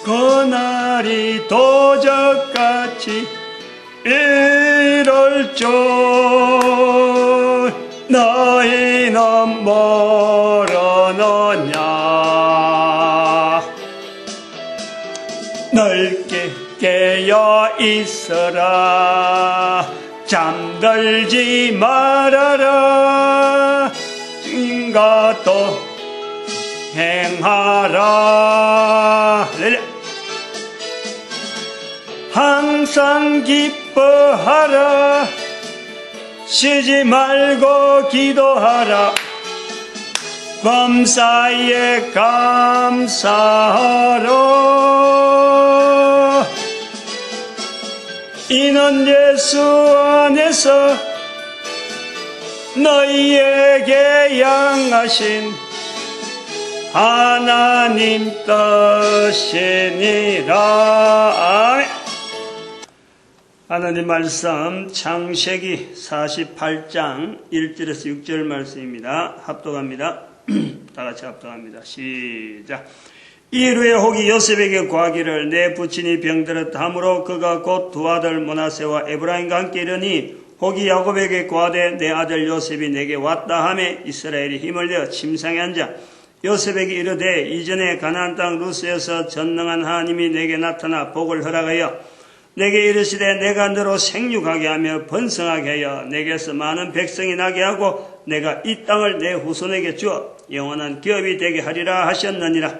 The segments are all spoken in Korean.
그날이 도적같이 이럴 줄 너희는 모르느냐. 넓게 깨어 있어라. 잠들지 말아라. 인가도 행하라. 항상 기뻐하라. 쉬지 말고 기도하라. 범사에 감사하라. 이는 예수 안에서 너희에게 향하신 하나님 뜻이니라. 아멘. 하나님 말씀 창세기 48장 1절에서 6절 말씀입니다. 합독합니다. 다같이 합독합니다. 시작. 이후에 혹이 요셉에게 구하기를 내 부친이 병들었다 하므로 그가 곧 두 아들 므낫세와 에브라임과 함께 이르니 혹이 야곱에게 구하되 내 아들 요셉이 내게 왔다 하매 이스라엘이 힘을 내어 침상에 앉아 요셉에게 이르되 이전에 가나안 땅 루스에서 전능한 하나님이 내게 나타나 복을 허락하여 내게 이르시되 내가 너로 생육하게 하며 번성하게 하여 내게서 많은 백성이 나게 하고 내가 이 땅을 내 후손에게 주어 영원한 기업이 되게 하리라 하셨느니라.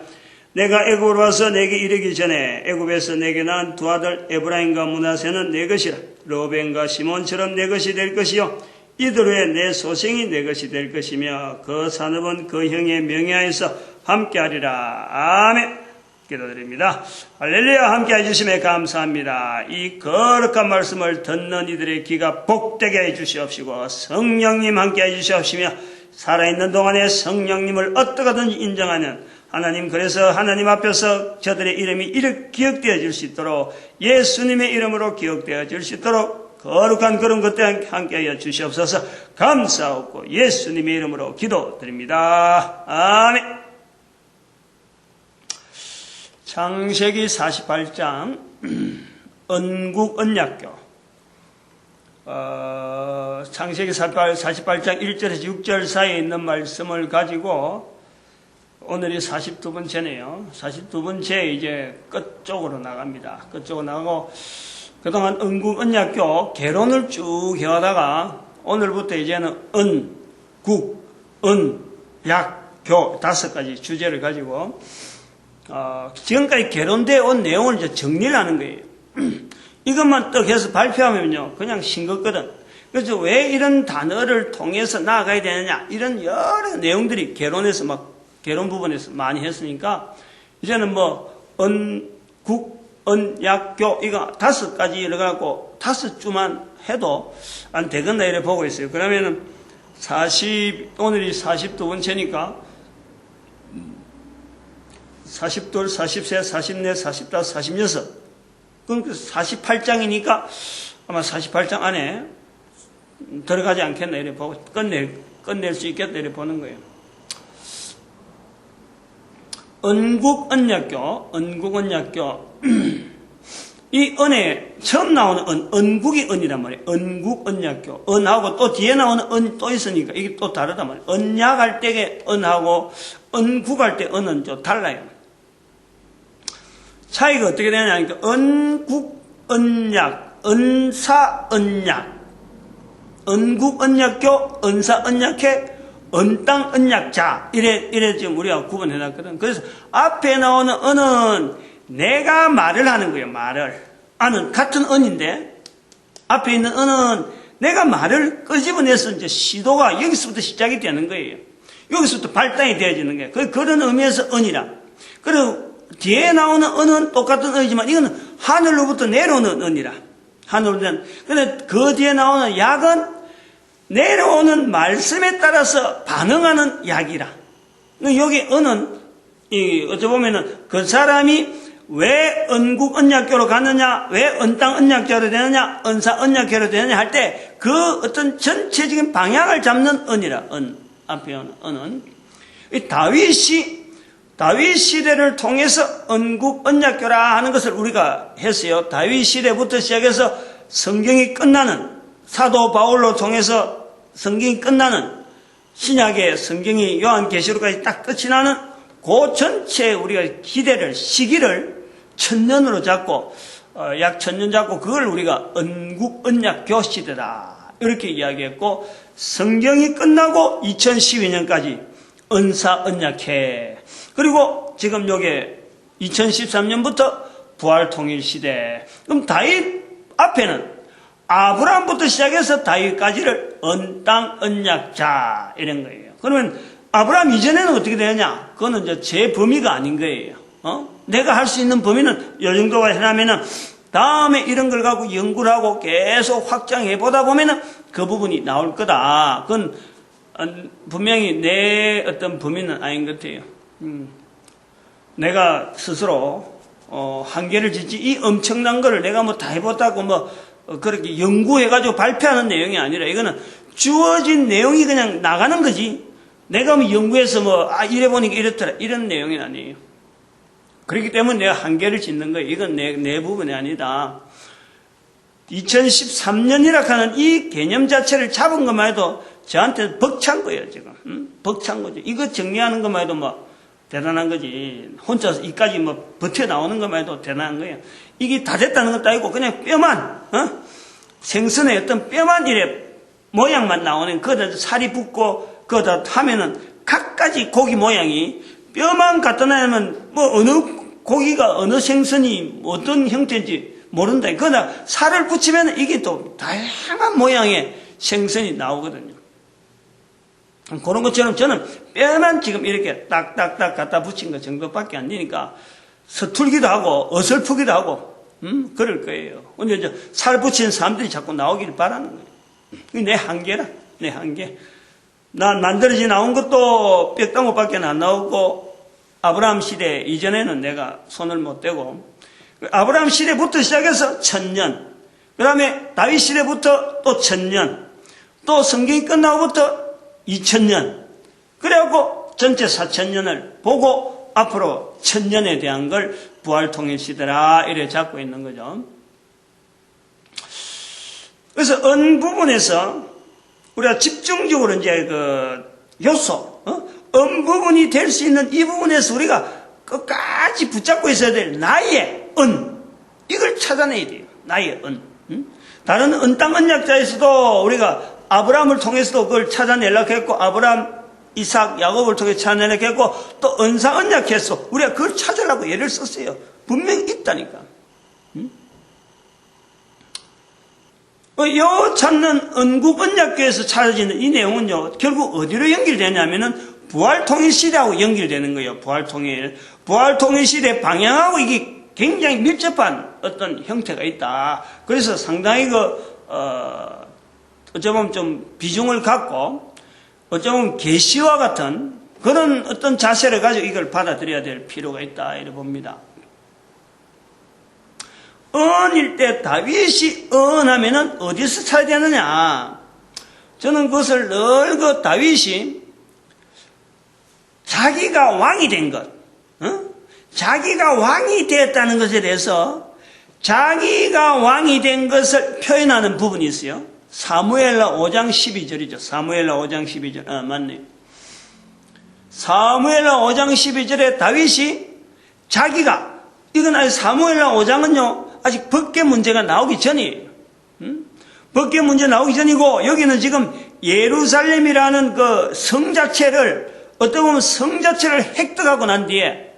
내가 애굽으로 와서 내게 이르기 전에 애굽에서 내게 낳은 두 아들 에브라임과 므낫세는 내 것이라. 르벤과 시몬처럼 내 것이 될 것이요 이들 후에 내 소생이 내 것이 될 것이며 그 산업은 그 형의 명예하에서 함께하리라. 아멘. 기도드립니다. 할렐루야. 함께 해주심에 감사합니다. 이 거룩한 말씀을 듣는 이들의 귀가 복되게 해주시옵시고 성령님 함께 해주시옵시며 살아있는 동안에 성령님을 어떻게든지 인정하는 하나님, 그래서 하나님 앞에서 저들의 이름이 이렇게 기억되어 줄 수 있도록 예수님의 이름으로 기억되어 줄 수 있도록 거룩한 그런 것들 함께하여 주시옵소서. 감사하고 예수님의 이름으로 기도드립니다. 아멘. 창세기 48장 언국 언약교. 창세기 48장 1절에서 6절 사이에 있는 말씀을 가지고 오늘이 42번째네요. 42번째 이제 끝쪽으로 나갑니다. 끝쪽으로 나가고 그동안 언국 언약교 개론을 쭉 해오다가 오늘부터 이제는 언, 국, 언, 약, 교 5가지 주제를 가지고 지금까지 개론되어 온 내용을 이제 정리를 하는 거예요. 이것만 떡 해서 발표하면요, 그냥 싱겁거든. 그래서 왜 이런 단어를 통해서 나아가야 되느냐, 이런 여러 내용들이 개론에서 개론 부분에서 많이 했으니까, 이제는 국, 약, 교, 이거 5가지 이래갖고 5주만 해도 안 되겠나 이래 보고 있어요. 그러면은 오늘이 42번째니까, 42, 43, 44, 45, 46. 그럼 48장이니까 아마 48장 안에 들어가지 않겠나 이래 보고 끝낼 수 있겠다 이래 보는 거예요. 언국 언약교. 이 언에 처음 나오는 언국이 언이란 말이에요. 언국 언약교. 언하고 또 뒤에 나오는 언 또 있으니까 이게 또 다르단 말이에요. 언약할 때의 언하고 언국할 때 언은 좀 달라요. 차이가 어떻게 되냐 하니까 언국 언약, 언사 언약, 언국 언약교, 언사 언약회, 언땅 언약자 이래 지금 우리가 구분해 놨거든. 그래서 앞에 나오는 언은 내가 말을 하는 거예요. 말을. 아는 같은 언인데 앞에 있는 언은 내가 말을 끄집어내서 이제 시도가 여기서부터 시작이 되는 거예요. 여기서부터 발단이 되어지는 거예요. 그런 의미에서 언이라. 그리고 뒤에 나오는 언은 똑같은 언이지만 이거는 하늘로부터 내려오는 언이라. 하늘로부터. 근데 그 뒤에 나오는 약은 내려오는 말씀에 따라서 반응하는 약이라. 여기 언은 어찌 보면은 그 사람이 왜 언국 언약교로 갔느냐, 왜 언땅 언약교로 되느냐, 언사 언약교로 되느냐 할 때 그 어떤 전체적인 방향을 잡는 언이라. 앞에 언은. 다윗이 다윗 시대를 통해서 언국 언약교라 하는 것을 우리가 했어요. 다윗 시대부터 시작해서 성경이 끝나는, 사도 바울로 통해서 성경이 끝나는, 신약의 성경이 요한계시록까지 딱 끝이 나는 그 전체 우리가 기대를, 시기를 1000년으로 잡고, 약 1000년 잡고 그걸 우리가 언국 언약교 시대다 이렇게 이야기했고, 성경이 끝나고 2012년까지 은사 언약회, 그리고 지금 요게 2013년부터 부활 통일 시대. 그럼 다윗 앞에는 아브라함부터 시작해서 다윗까지를 언땅 언약자 이런 거예요. 그러면 아브라함 이전에는 어떻게 되느냐? 그거는 이제 제 범위가 아닌 거예요. 내가 할 수 있는 범위는 요 정도가 해나면은 다음에 이런 걸 갖고 연구를 하고 계속 확장해 보다 보면은 그 부분이 나올 거다. 그건 분명히 내 어떤 범위는 아닌 것 같아요. 내가 스스로 한계를 짓지 이 엄청난 거를 내가 뭐 다 해봤다고 뭐 그렇게 연구해가지고 발표하는 내용이 아니라 이거는 주어진 내용이 그냥 나가는 거지. 내가 뭐 연구해서 뭐 이래 보니까 이렇더라 이런 내용이 아니에요. 그렇기 때문에 내가 한계를 짓는 거예요. 이건 내 부분이 아니다. 2013년이라 하는 이 개념 자체를 잡은 것만 해도 저한테 벅찬 거예요, 지금. 벅찬 거죠. 이거 정리하는 것만 해도 뭐 대단한 거지. 혼자서 이까지 뭐 버텨 나오는 것만 해도 대단한 거예요. 이게 다 됐다는 것도 아니고 그냥 뼈만, 생선의 어떤 뼈만 이래 모양만 나오는, 거기다 살이 붙고, 거기다 하면은 각가지 고기 모양이 뼈만 갖다 놔야면 뭐 어느 고기가 어느 생선이 어떤 형태인지 모른다. 그러나 살을 붙이면 이게 또 다양한 모양의 생선이 나오거든요. 그런 것처럼 저는 뼈만 지금 이렇게 딱딱딱 갖다 붙인 것 정도밖에 안 되니까 서툴기도 하고 어설프기도 하고 그럴 거예요. 근데 이제 살 붙이는 사람들이 자꾸 나오기를 바라는 거예요. 그게 내 한계라. 내 한계. 난 만들어지 나온 것도 뼈다구밖에 안 나오고, 아브라함 시대 이전에는 내가 손을 못 대고, 아브라함 시대부터 시작해서 1000년, 그 다음에 다윗 시대부터 또 1000년, 또 성경이 끝나고부터 2000년, 그래갖고 전체 4000년을 보고 앞으로 1000년에 대한 걸 부활통일 시대라 이래 잡고 있는 거죠. 그래서 은 부분에서 우리가 집중적으로 이제 그 요소, 은 부분이 될 수 있는 이 부분에서 우리가 끝까지 붙잡고 있어야 될 나의 은, 이걸 찾아내야 돼요. 나의 은. 다른 은땅 언약자에서도 우리가 아브라함을 통해서도 그걸 찾아내려고 했고, 아브라함, 이삭, 야곱을 통해 찾아내려고 했고, 또 은사 언약했어. 우리가 그걸 찾으려고 예를 썼어요. 분명히 있다니까. 요 찾는 언국 언약교에서 찾아지는 이 내용은요, 결국 어디로 연결되냐면은 부활통일 시대하고 연결되는 거예요. 부활통일 시대 방향하고 이게 굉장히 밀접한 어떤 형태가 있다. 그래서 상당히 어쩌면 좀 비중을 갖고, 어쩌면 계시와 같은 그런 어떤 자세를 가지고 이걸 받아들여야 될 필요가 있다. 이렇게 봅니다. 은일 때 다윗이 은하면은 어디서 찾아야 되느냐? 저는 그것을 늘 그 다윗이 자기가 왕이 된 것, 자기가 왕이 되었다는 것에 대해서 자기가 왕이 된 것을 표현하는 부분이 있어요. 사무엘하 5장 12절이죠. 사무엘하 5장 12절. 맞네요. 사무엘하 5장 12절에 다윗이 자기가, 이건 아직 사무엘하 5장은요, 아직 법계 문제가 나오기 전이에요. 법계 문제 나오기 전이고, 여기는 지금 예루살렘이라는 그 성 자체를, 어떻게 보면 성 자체를 획득하고 난 뒤에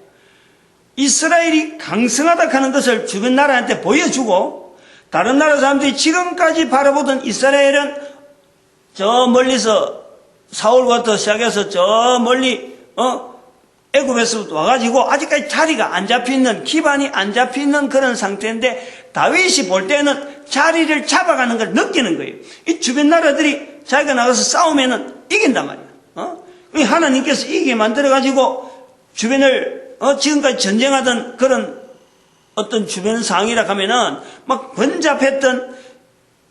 이스라엘이 강성하다 하는 것을 주변 나라한테 보여주고, 다른 나라 사람들이 지금까지 바라보던 이스라엘은 저 멀리서 사울부터 시작해서 저 멀리 애굽에서부터 와가지고 아직까지 자리가 안 잡혀있는, 기반이 안 잡혀있는 그런 상태인데, 다윗이 볼 때는 자리를 잡아가는 걸 느끼는 거예요. 이 주변 나라들이 자기가 나가서 싸우면은 이긴단 말이에요. 하나님께서 이기게 만들어가지고 주변을 지금까지 전쟁하던 그런 어떤 주변 상황이라 하면은 막 번잡했던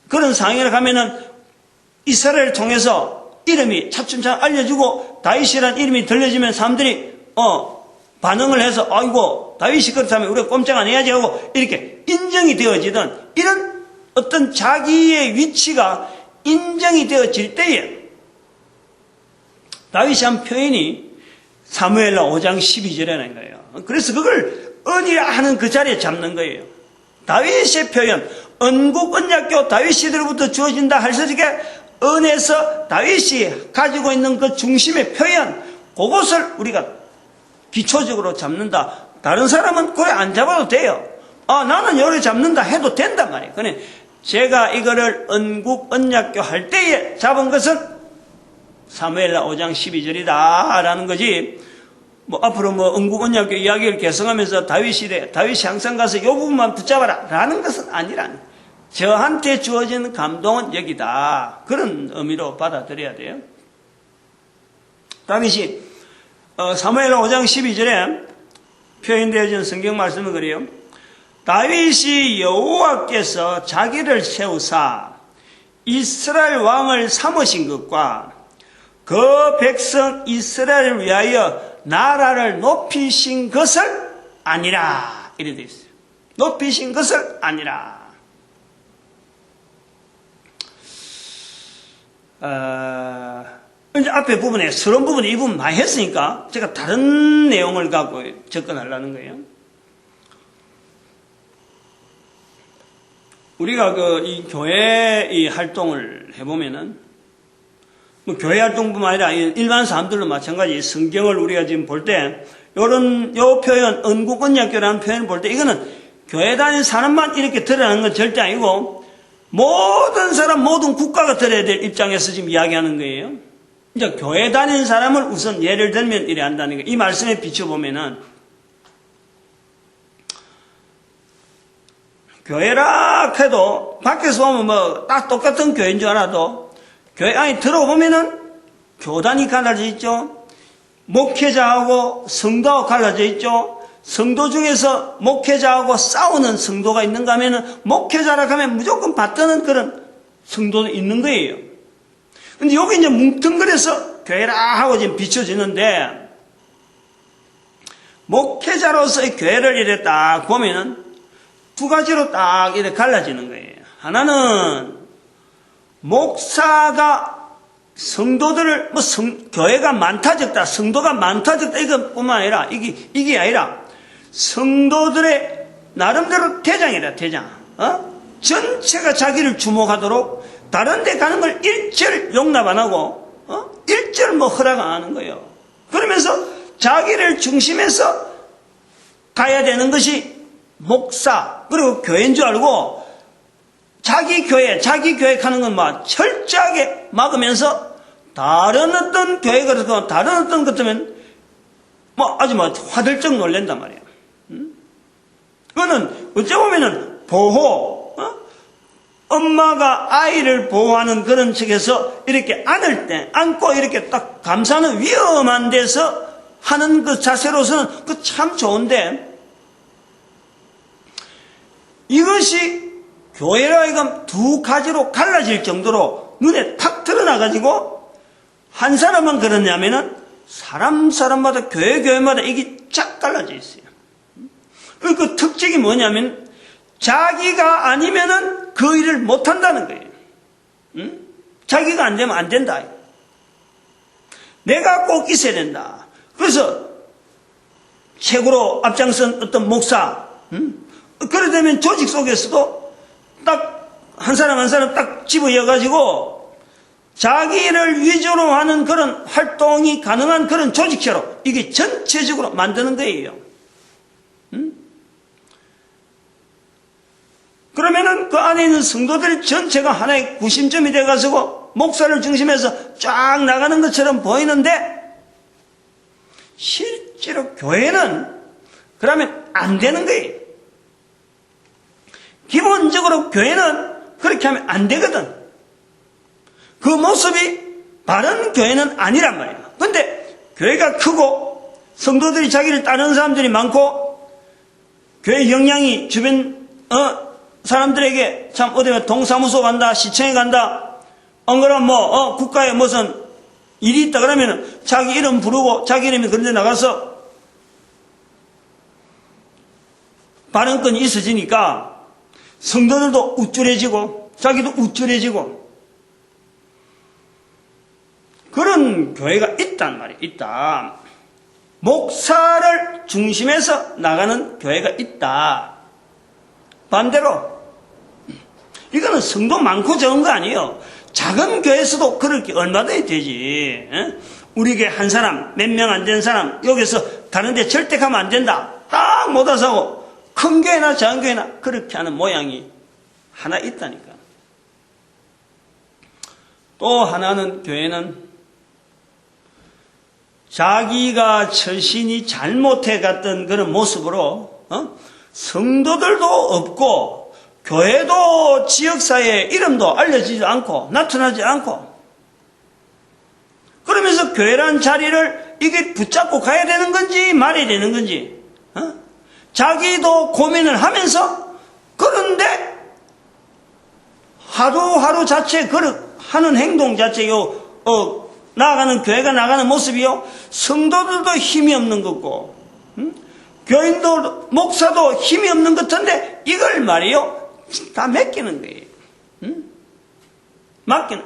그런 상황이라 하면은 이스라엘을 통해서 이름이 차츰차츰 알려주고 다윗이라는 이름이 들려지면 사람들이 반응을 해서 아이고 다윗이 그렇다면 우리가 꼼짝 안 해야지 하고 이렇게 인정이 되어지던 이런 어떤 자기의 위치가 인정이 되어질 때에 다윗이 한 표현이 사무엘라 5장 12절이라는 거예요. 그래서 그걸 언이라 하는 그 자리에 잡는 거예요. 다윗의 표현, 언국 언약교 다윗 시대로부터 주어진다 할 때 언에서 다윗이 가지고 있는 그 중심의 표현, 그것을 우리가 기초적으로 잡는다. 다른 사람은 그래 안 잡아도 돼요. 나는 요래 잡는다 해도 된단 말이에요. 그래 제가 이거를 언국 언약교 할 때에 잡은 것은 사무엘라 5장 12절이다 라는 거지. 앞으로 언국 언약교 이야기를 개성하면서 다윗 시대, 다윗이 항상 가서 이 부분만 붙잡아라 라는 것은 아니라는, 저한테 주어진 감동은 여기다, 그런 의미로 받아들여야 돼요. 다윗이 사무엘라 5장 12절에 표현되어진 성경 말씀을 그래요. 다윗이 여호와께서 자기를 세우사 이스라엘 왕을 삼으신 것과 그 백성 이스라엘을 위하여 나라를 높이신 것을 아니라, 이래 되어 있어요. 높이신 것을 아니라. 이제 앞에 부분에 서론 부분에 이 부분 많이 했으니까 제가 다른 내용을 갖고 접근하려는 거예요. 우리가 이 교회 이 활동을 해보면은, 교회 활동뿐만 아니라 일반 사람들도 마찬가지, 성경을 우리가 지금 볼 때, 요 표현, 언국 언약교라는 표현을 볼 때, 이거는 교회 다니는 사람만 이렇게 들어가는 건 절대 아니고, 모든 사람, 모든 국가가 들어야 될 입장에서 지금 이야기하는 거예요. 이제 교회 다니는 사람을 우선 예를 들면 이래 한다는 거예요. 이 말씀에 비춰보면은, 교회라 해도 밖에서 보면 딱 똑같은 교회인 줄 알아도 교회 안에 들어보면은 교단이 갈라져 있죠. 목회자하고 성도하고 갈라져 있죠. 성도 중에서 목회자하고 싸우는 성도가 있는가 하면은 목회자라 하면 무조건 받드는 그런 성도도 있는 거예요. 근데 여기 이제 뭉뚱그려서 교회라 하고 지금 비춰지는데, 목회자로서의 교회를 이래 딱 보면은 두 가지로 딱 이렇게 갈라지는 거예요. 하나는 목사가 성도들을 교회가 많다 적다, 성도가 많다 적다 이것뿐만 아니라 이게 아니라 성도들의 나름대로 대장이다, 대장. 전체가 자기를 주목하도록 다른 데 가는 걸 일절 용납 안 하고 일절 허락 안 하는 거예요. 그러면서 자기를 중심해서 가야 되는 것이 목사, 그리고 교회인 줄 알고 자기 교회 가는 건 철저하게 막으면서 다른 어떤 교회가 그렇고 다른 어떤 것 때문에 아주 화들짝 놀란단 말이에요. 그거는 어찌 보면은 보호, 엄마가 아이를 보호하는 그런 측에서 이렇게 안고 이렇게 딱 감싸는 위험한 데서 하는 그 자세로서는 그 참 좋은데, 이것이 교회라 이건 두 가지로 갈라질 정도로 눈에 탁 드러나가지고 한 사람만 그러냐면은 사람마다 교회마다 이게 쫙 갈라져 있어요. 그 특징이 뭐냐면 자기가 아니면은 그 일을 못한다는 거예요. 자기가 안 되면 안 된다. 내가 꼭 있어야 된다. 그래서 최고로 앞장선 어떤 목사, 그래 되면 조직 속에서도 딱 한 사람 딱 집어여가지고 자기를 위주로 하는 그런 활동이 가능한 그런 조직체로 이게 전체적으로 만드는 거예요. 그러면은 그 안에 있는 성도들 전체가 하나의 구심점이 돼가지고 목사를 중심해서 쫙 나가는 것처럼 보이는데, 실제로 교회는 그러면 안 되는 거예요. 기본적으로 교회는 그렇게 하면 안 되거든. 그 모습이 바른 교회는 아니란 말이야. 근데 교회가 크고 성도들이 자기를 따르는 사람들이 많고 교회 영향이 주변 사람들에게 참 어디 동사무소 간다, 시청에 간다, 안 그러면 국가에 무슨 일이 있다 그러면은 자기 이름 부르고 자기 이름이 그런 데 나가서 발언권이 있어지니까 성도들도 우쭐해지고 자기도 우쭐해지고 그런 교회가 있단 말이에요. 있다. 목사를 중심해서 나가는 교회가 있다. 반대로 이거는 성도 많고 적은 거 아니에요. 작은 교회에서도 그럴 게 얼마든지 되지. 우리 교회 한 사람, 몇 명 안 된 사람 여기서 다른 데 절대 가면 안 된다. 딱 못 와서 큰 교회나 작은 교회나 그렇게 하는 모양이 하나 있다니까. 또 하나는 교회는 자기가 처신이 잘못해 갔던 그런 모습으로 성도들도 없고 교회도 지역사회에 이름도 알려지지 않고 나타나지 않고 그러면서 교회란 자리를 이게 붙잡고 가야 되는 건지 말아야 되는 건지 자기도 고민을 하면서 그런데 하루하루 자체 하는 행동 자체요 나아가는 교회가 나가는 모습이요 성도들도 힘이 없는 거고 교인도 목사도 힘이 없는 것 같은데 이걸 말이요 다 맡기는 거예요. 맡기는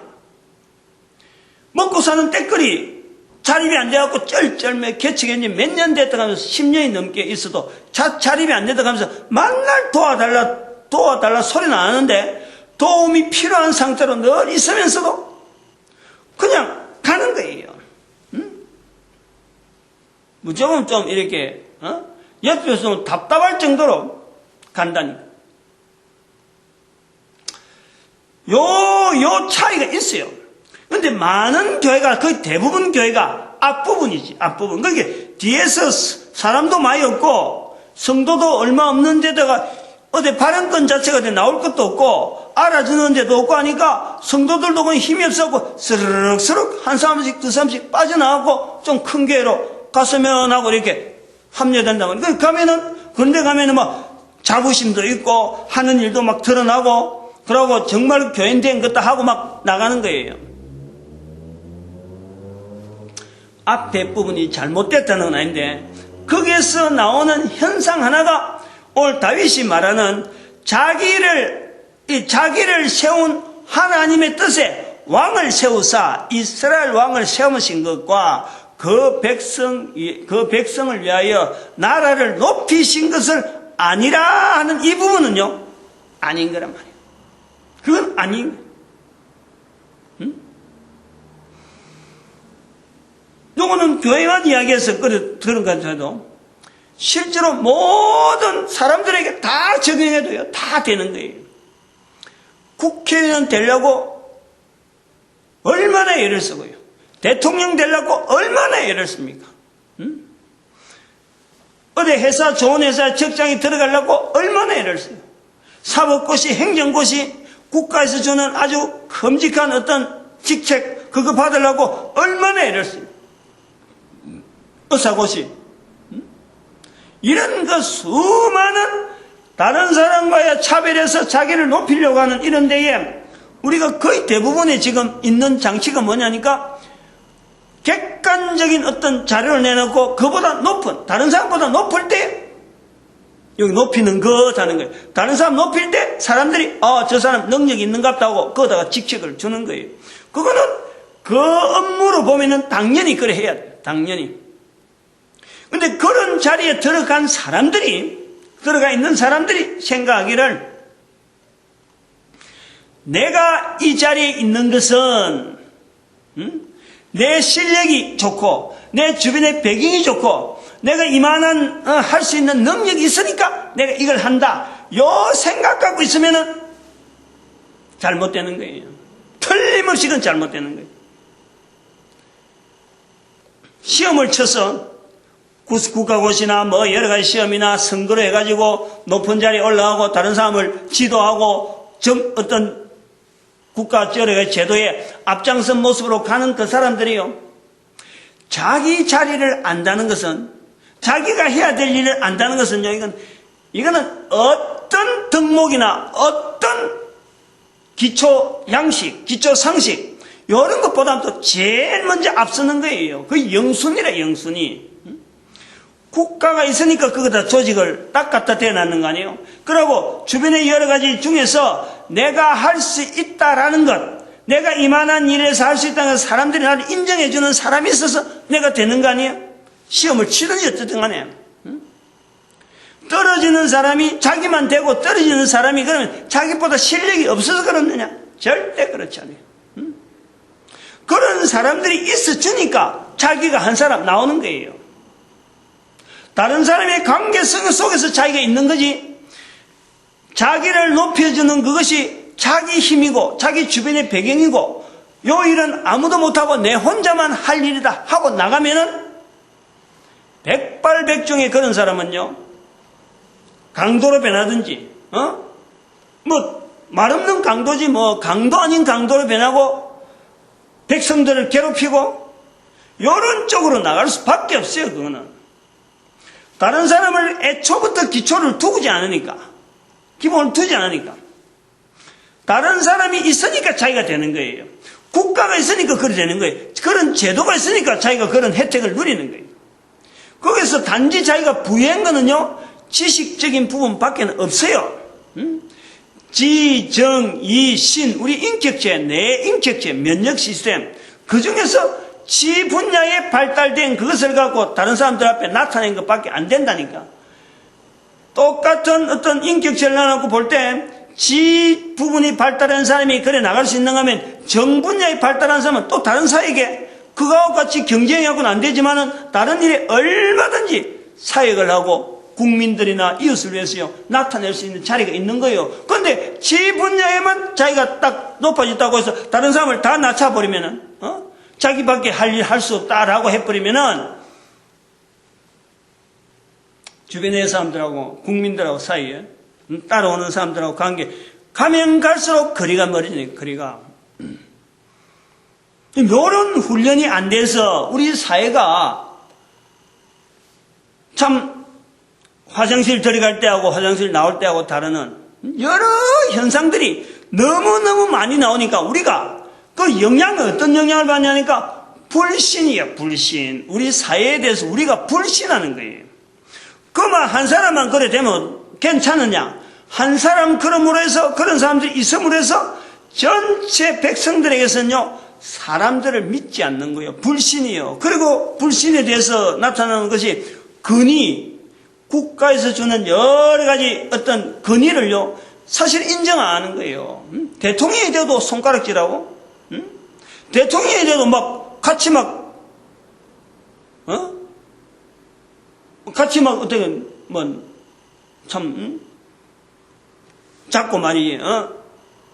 먹고 사는 때거리 자립이 안 돼갖고 쩔쩔매 개척이 몇 년 됐다 하면서 10년이 넘게 있어도 자립이 안 됐다 하면서 만날 도와달라 소리는 안 하는데 도움이 필요한 상태로 늘 있으면서도 그냥 가는 거예요. 무조건 좀 이렇게 옆에서 좀 답답할 정도로 간다니까. 요 차이가 있어요. 근데 많은 교회가 거의 대부분 교회가 앞부분이지. 앞부분. 그게 뒤에서 사람도 많이 없고 성도도 얼마 없는 데다가 어디 발언권 자체가 나올 것도 없고 알아주는 데도 없고 하니까 성도들도 그냥 힘이 없어서 스르륵스르륵 한 사람씩 두 사람씩 빠져나가고 좀 큰 교회로 갔으면 하고 이렇게 합류된다고. 가면은 그런데 가면은 막 자부심도 있고 하는 일도 막 드러나고 그러고 정말 교인 된 것도 하고 막 나가는 거예요. 앞 대부분이 잘못됐다는 건 아닌데 거기에서 나오는 현상 하나가 오늘 다윗이 말하는 자기를 세운 하나님의 뜻에 왕을 세우사 이스라엘 왕을 세우신 것과 그 백성을 위하여 나라를 높이신 것을 아니라 하는 이 부분은요 아닌 거란 말이에요. 그건 아닌 거예요. 요거는 교회만 이야기해서 그런 것처럼 실제로 모든 사람들에게 다 적용해도요 다 되는 거예요. 국회의원 되려고 얼마나 애를 쓰고요. 대통령 되려고 얼마나 애를 씁니까? 어디 회사 좋은 회사 직장에 들어가려고 얼마나 애를 써요. 사법고시 행정고시 국가에서 주는 아주 끔찍한 어떤 직책 그거 받으려고 얼마나 애를 써요. 의사고시 이런 그 수많은 다른 사람과의 차별해서 자기를 높이려고 하는 이런 데에 우리가 거의 대부분에 지금 있는 장치가 뭐냐니까 객관적인 어떤 자료를 내놓고 그보다 높은 다른 사람보다 높을 때 여기 높이는 것 하는 거예요. 다른 사람 높일 때 사람들이 저 사람 능력이 있는갑다 하고 거기다가 직책을 주는 거예요. 그거는 그 업무로 보면은 당연히 그래 해야 돼요. 당연히. 근데 그런 자리에 들어가 있는 사람들이 생각하기를 내가 이 자리에 있는 것은 내 실력이 좋고 내 주변의 배경이 좋고 내가 이만한 할 수 있는 능력이 있으니까 내가 이걸 한다. 요 생각 갖고 있으면은 잘못되는 거예요. 틀림없이 그건 잘못되는 거예요. 시험을 쳐서 국가고시나 뭐 여러 가지 시험이나 선거로 해가지고 높은 자리에 올라가고 다른 사람을 지도하고 어떤 국가 여러 가지 제도에 앞장선 모습으로 가는 그 사람들이요. 자기 자리를 안다는 것은 자기가 해야 될 일을 안다는 것은요. 이거는 어떤 덕목이나 어떤 기초 양식, 기초 상식 이런 것보다도 제일 먼저 앞서는 거예요. 그 영순이라 영순이. 국가가 있으니까 거기다 조직을 딱 갖다 대놨는 거 아니에요? 그리고 주변의 여러 가지 중에서 내가 할 수 있다라는 것, 내가 이만한 일에서 할 수 있다는 것, 사람들이 나를 인정해주는 사람이 있어서 내가 되는 거 아니에요? 시험을 치든지 어쨌든 간에. 떨어지는 사람이 자기만 되고 떨어지는 사람이 그러면 자기보다 실력이 없어서 그렇느냐? 절대 그렇지 않아요. 그런 사람들이 있어 주니까 자기가 한 사람 나오는 거예요. 다른 사람의 관계성 속에서 자기가 있는 거지, 자기를 높여주는 그것이 자기 힘이고 자기 주변의 배경이고 요 일은 아무도 못하고 내 혼자만 할 일이다 하고 나가면은 백발백중의 그런 사람은요, 강도로 변하든지 뭐 말 없는 강도지 뭐 강도 아닌 강도로 변하고 백성들을 괴롭히고 요런 쪽으로 나갈 수밖에 없어요. 그거는 다른 사람을 애초부터 기초를 두지 않으니까, 기본을 두지 않으니까, 다른 사람이 있으니까 자기가 되는 거예요. 국가가 있으니까 그렇게 되는 거예요. 그런 제도가 있으니까 자기가 그런 혜택을 누리는 거예요. 거기서 단지 자기가 부여한 거는요, 지식적인 부분밖에 없어요. 지, 정, 이, 신, 우리 인격체, 내 인격체, 면역 시스템, 그 중에서 지 분야에 발달된 그것을 갖고 다른 사람들 앞에 나타낸 것밖에 안 된다니까. 똑같은 어떤 인격체를 나눠놓고 볼 때 지 부분이 발달한 사람이 그래 나갈 수 있는가 하면 정 분야에 발달한 사람은 또 다른 사회에 그거와 같이 경쟁하고는 안 되지만은 다른 일에 얼마든지 사역을 하고 국민들이나 이웃을 위해서요 나타낼 수 있는 자리가 있는 거예요. 그런데 지 분야에만 자기가 딱 높아졌다고 해서 다른 사람을 다 낮춰버리면은 자기밖에 할 일 할 수 없다라고 해버리면은 주변의 사람들하고 국민들하고 사이에 따라오는 사람들하고 관계 가면 갈수록 거리가 멀어지네. 거리가 이런 훈련이 안 돼서 우리 사회가 참 화장실 들어갈 때하고 화장실 나올 때하고 다르는 여러 현상들이 너무너무 많이 나오니까 우리가 그 영향을 어떤 영향을 받냐니까 불신이야. 불신. 우리 사회에 대해서 우리가 불신하는 거예요. 그만 한 사람만 그래 되면 괜찮느냐? 한 사람 그럼으로 해서 그런 사람들이 있음으로 해서 전체 백성들에게서는요 사람들을 믿지 않는 거예요. 불신이요. 그리고 불신에 대해서 나타나는 것이 근위, 국가에서 주는 여러 가지 어떤 근위를요 사실 인정 안 하는 거예요. 대통령이 돼도 손가락질하고, 대통령이 돼도 막 같이 어떻게 자꾸 말이지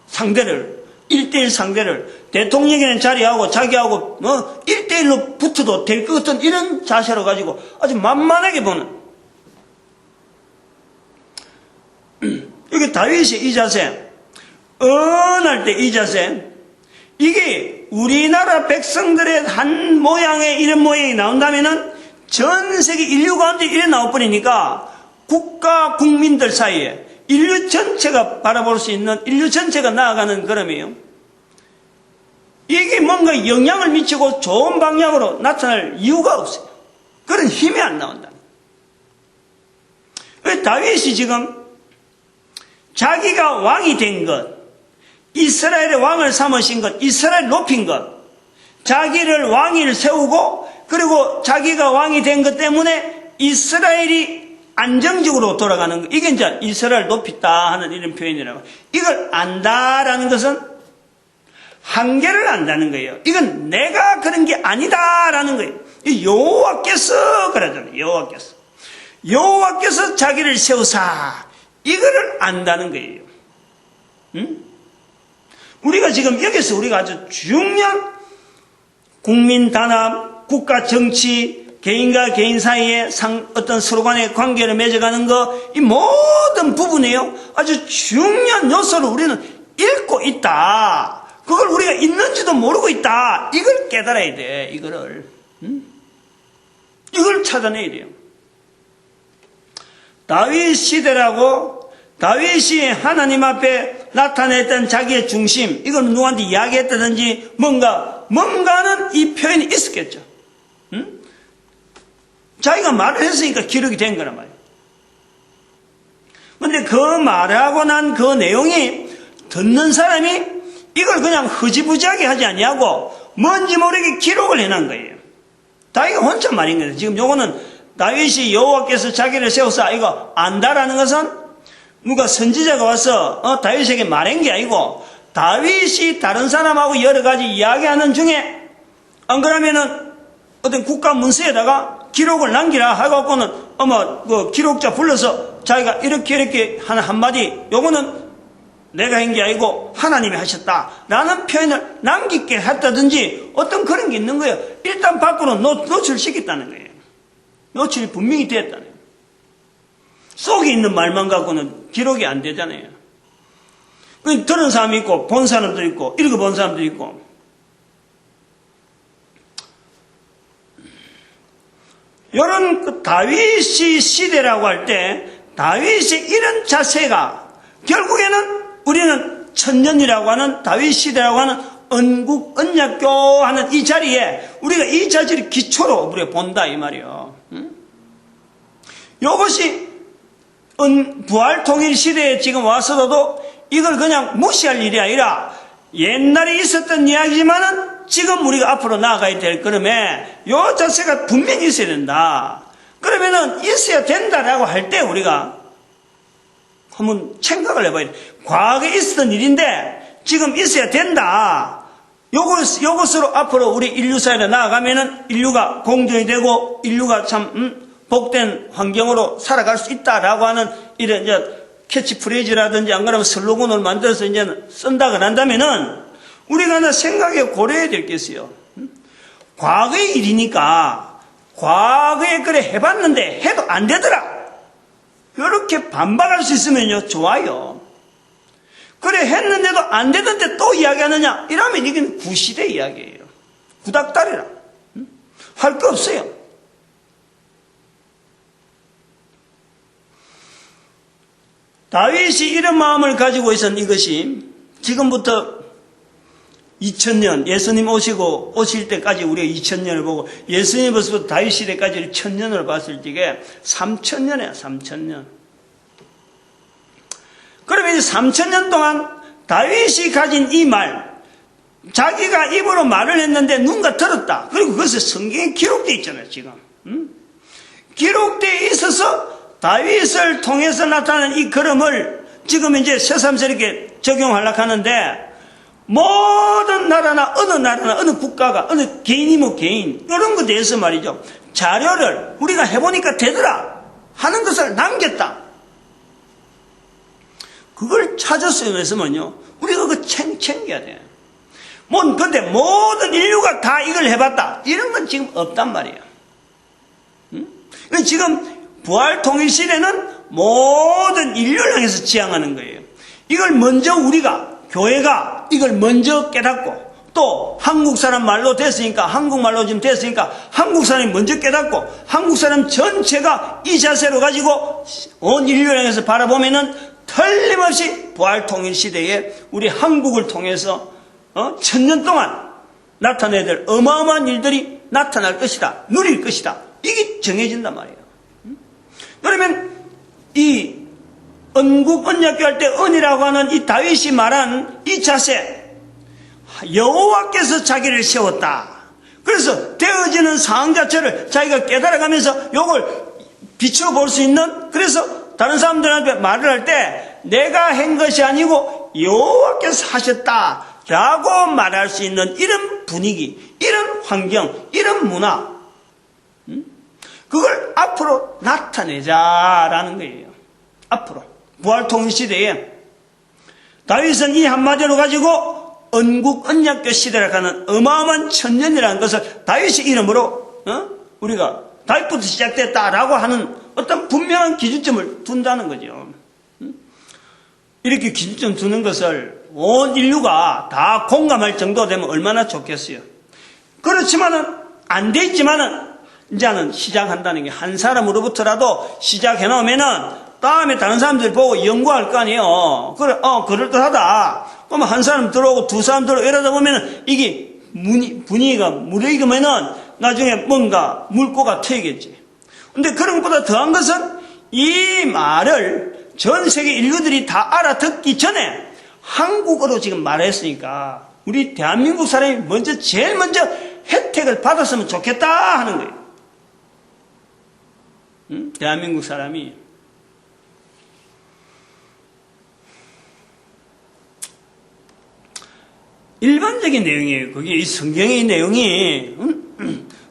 상대를 1대1 상대를 대통령이라는 자리하고 자기하고 1대1로 붙어도 될 것 같은 이런 자세로 가지고 아주 만만하게 보는 여기 다윗이 이 자세, 언할 때 이 자세, 이게 우리나라 백성들의 한 모양의 이런 모양이 나온다면은 전 세계 인류 가운데 이래 나와버리니까 국가 국민들 사이에 인류 전체가 바라볼 수 있는 인류 전체가 나아가는 그림이에요. 이게 뭔가 영향을 미치고 좋은 방향으로 나타날 이유가 없어요. 그런 힘이 안 나온다. 다윗이 지금 자기가 왕이 된 것, 이스라엘의 왕을 삼으신 것, 이스라엘 높인 것, 자기를 왕위를 세우고 그리고 자기가 왕이 된 것 때문에 이스라엘이 안정적으로 돌아가는 것, 이게 이제 이스라엘 높이다 하는 이런 표현이라고. 이걸 안다라는 것은 한계를 안다는 거예요. 이건 내가 그런 게 아니다라는 거예요. 여호와께서 그러잖아요. 여호와께서 자기를 세우사 이거를 안다는 거예요. 우리가 지금 여기서 우리가 아주 중요한 국민 단합, 국가 정치, 개인과 개인 사이에 어떤 서로 간의 관계를 맺어가는 거, 이 모든 부분에요 아주 중요한 요소를 우리는 잃고 있다. 그걸 우리가 있는지도 모르고 있다. 이걸 깨달아야 돼. 이걸 찾아내야 돼요. 다윗 시대라고 다윗이 하나님 앞에 나타냈던 자기의 중심, 이걸 누구한테 이야기했다든지 뭔가는 이 표현이 있었겠죠. 자기가 말을 했으니까 기록이 된 거란 말이에요. 근데 그 말하고 난 그 내용이 듣는 사람이 이걸 그냥 흐지부지하게 하지 아니하고 뭔지 모르게 기록을 해놓은 거예요. 다윗이 혼자 말인 거예요. 지금 요거는 다윗이 여호와께서 자기를 세워서 이거 안다라는 것은 누가 선지자가 와서 다윗에게 말한 게 아니고 다윗이 다른 사람하고 여러 가지 이야기하는 중에 안 그러면은 어떤 국가 문서에다가 기록을 남기라 하고는 아마 그 기록자 불러서 자기가 이렇게 하는 한마디 요거는 내가 한 게 아니고 하나님이 하셨다라는 표현을 남기게 했다든지 어떤 그런 게 있는 거예요. 일단 밖으로 노출시켰다는 거예요. 노출이 분명히 됐다는 거예요. 속에 있는 말만 갖고는 기록이 안 되잖아요. 들은 사람이 있고 본 사람도 있고 읽어본 사람도 있고 이런 그 다윗이 시대라고 할 때 다윗의 이런 자세가 결국에는 우리는 천년이라고 하는 다윗 시대라고 하는 언국 언약교 하는 이 자리에 우리가 이 자질을 기초로 우리가 본다 이 말이요. 이것이 부활 통일 시대에 지금 와서도 이걸 그냥 무시할 일이 아니라 옛날에 있었던 이야기지만은 지금 우리가 앞으로 나아가야 될 그럼에 이 자세가 분명히 있어야 된다. 그러면은 있어야 된다라고 할 때 우리가 한번 생각을 해봐야 돼. 과거에 있었던 일인데 지금 있어야 된다. 요것으로 앞으로 우리 인류사회로 나아가면은 인류가 공존이 되고 인류가 참 복된 환경으로 살아갈 수 있다라고 하는 이런 이제 캐치프레이즈라든지 안 그러면 슬로건을 만들어서 이제 쓴다고 한다면은 우리가 하나 생각해 고려해야 될 게 있어요. 과거의 일이니까 과거에 그래 해봤는데 해도 안 되더라. 이렇게 반박할 수 있으면요 좋아요. 그래 했는데도 안 되는데 또 이야기하느냐 이러면 이건 구시대 이야기예요. 구닥다리라. 할 거 없어요. 다윗이 이런 마음을 가지고 있었던 이것이 지금부터 2000년 예수님 오실 때까지 우리가 2000년을 보고 예수님 벌써 다윗 시대까지를 1000년을 봤을 적에 3000년이야 3000년. 그러면 이제 3000년 동안 다윗이 가진 이 말 자기가 입으로 말을 했는데 누군가 들었다. 그리고 그것이 성경에 기록되어 있잖아요 지금. 기록되어 있어서 다윗을 통해서 나타나는 이 걸음을 지금 이제 새삼스럽게 적용하려고 하는데 모든 나라나 어느 국가가 어느 개인이면 개인 이런 것에 대해서 말이죠. 자료를 우리가 해보니까 되더라 하는 것을 남겼다. 그걸 찾았어요. 그래서면요 우리가 그거 챙겨야 돼. 근데 모든 인류가 다 이걸 해봤다 이런 건 지금 없단 말이에요. 지금 부활 통일 시대는 모든 인류를 향해서 지향하는 거예요. 이걸 먼저 우리가 교회가 이걸 먼저 깨닫고 또 한국 사람 말로 됐으니까 한국말로 지금 됐으니까 한국 사람이 먼저 깨닫고 한국 사람 전체가 이 자세로 가지고 온 인류를 향해서 바라보면은 틀림없이 부활 통일 시대에 우리 한국을 통해서 1000년 동안 나타내야 될 어마어마한 일들이 나타날 것이다. 누릴 것이다. 이게 정해진단 말이에요. 그러면 이 언국 언약교 할 때 언이라고 하는 이 다윗이 말한 이 자세 여호와께서 자기를 세웠다. 그래서 되어지는 상황 자체를 자기가 깨달아가면서 이걸 비춰볼 수 있는 그래서 다른 사람들한테 말을 할 때 내가 한 것이 아니고 여호와께서 하셨다라고 말할 수 있는 이런 분위기 이런 환경 이런 문화 그걸 앞으로 나타내자라는 거예요. 앞으로 부활통일 시대에 다윗은 이 한마디로 가지고 언국 언약교 시대라고 하는 어마어마한 천년이라는 것을 다윗의 이름으로 우리가 다윗부터 시작됐다라고 하는 어떤 분명한 기준점을 둔다는 거죠. 이렇게 기준점 두는 것을 온 인류가 다 공감할 정도 되면 얼마나 좋겠어요. 그렇지만은 안 돼 있지만은 이제는 시작한다는 게 한 사람으로부터라도 시작해 놓으면은 다음에 다른 사람들 보고 연구할 거 아니에요. 그래, 그럴듯하다. 그러면 한 사람 들어오고 두 사람 들어오고 이러다 보면은 이게 분위기가 무르익으면은 나중에 뭔가 물꼬가 트이겠지. 근데 그런 것보다 더한 것은 이 말을 전 세계 인류들이 다 알아듣기 전에 한국어로 지금 말했으니까 우리 대한민국 사람이 제일 먼저 혜택을 받았으면 좋겠다 하는 거예요. 대한민국 사람이. 일반적인 내용이에요. 그게 이 성경의 내용이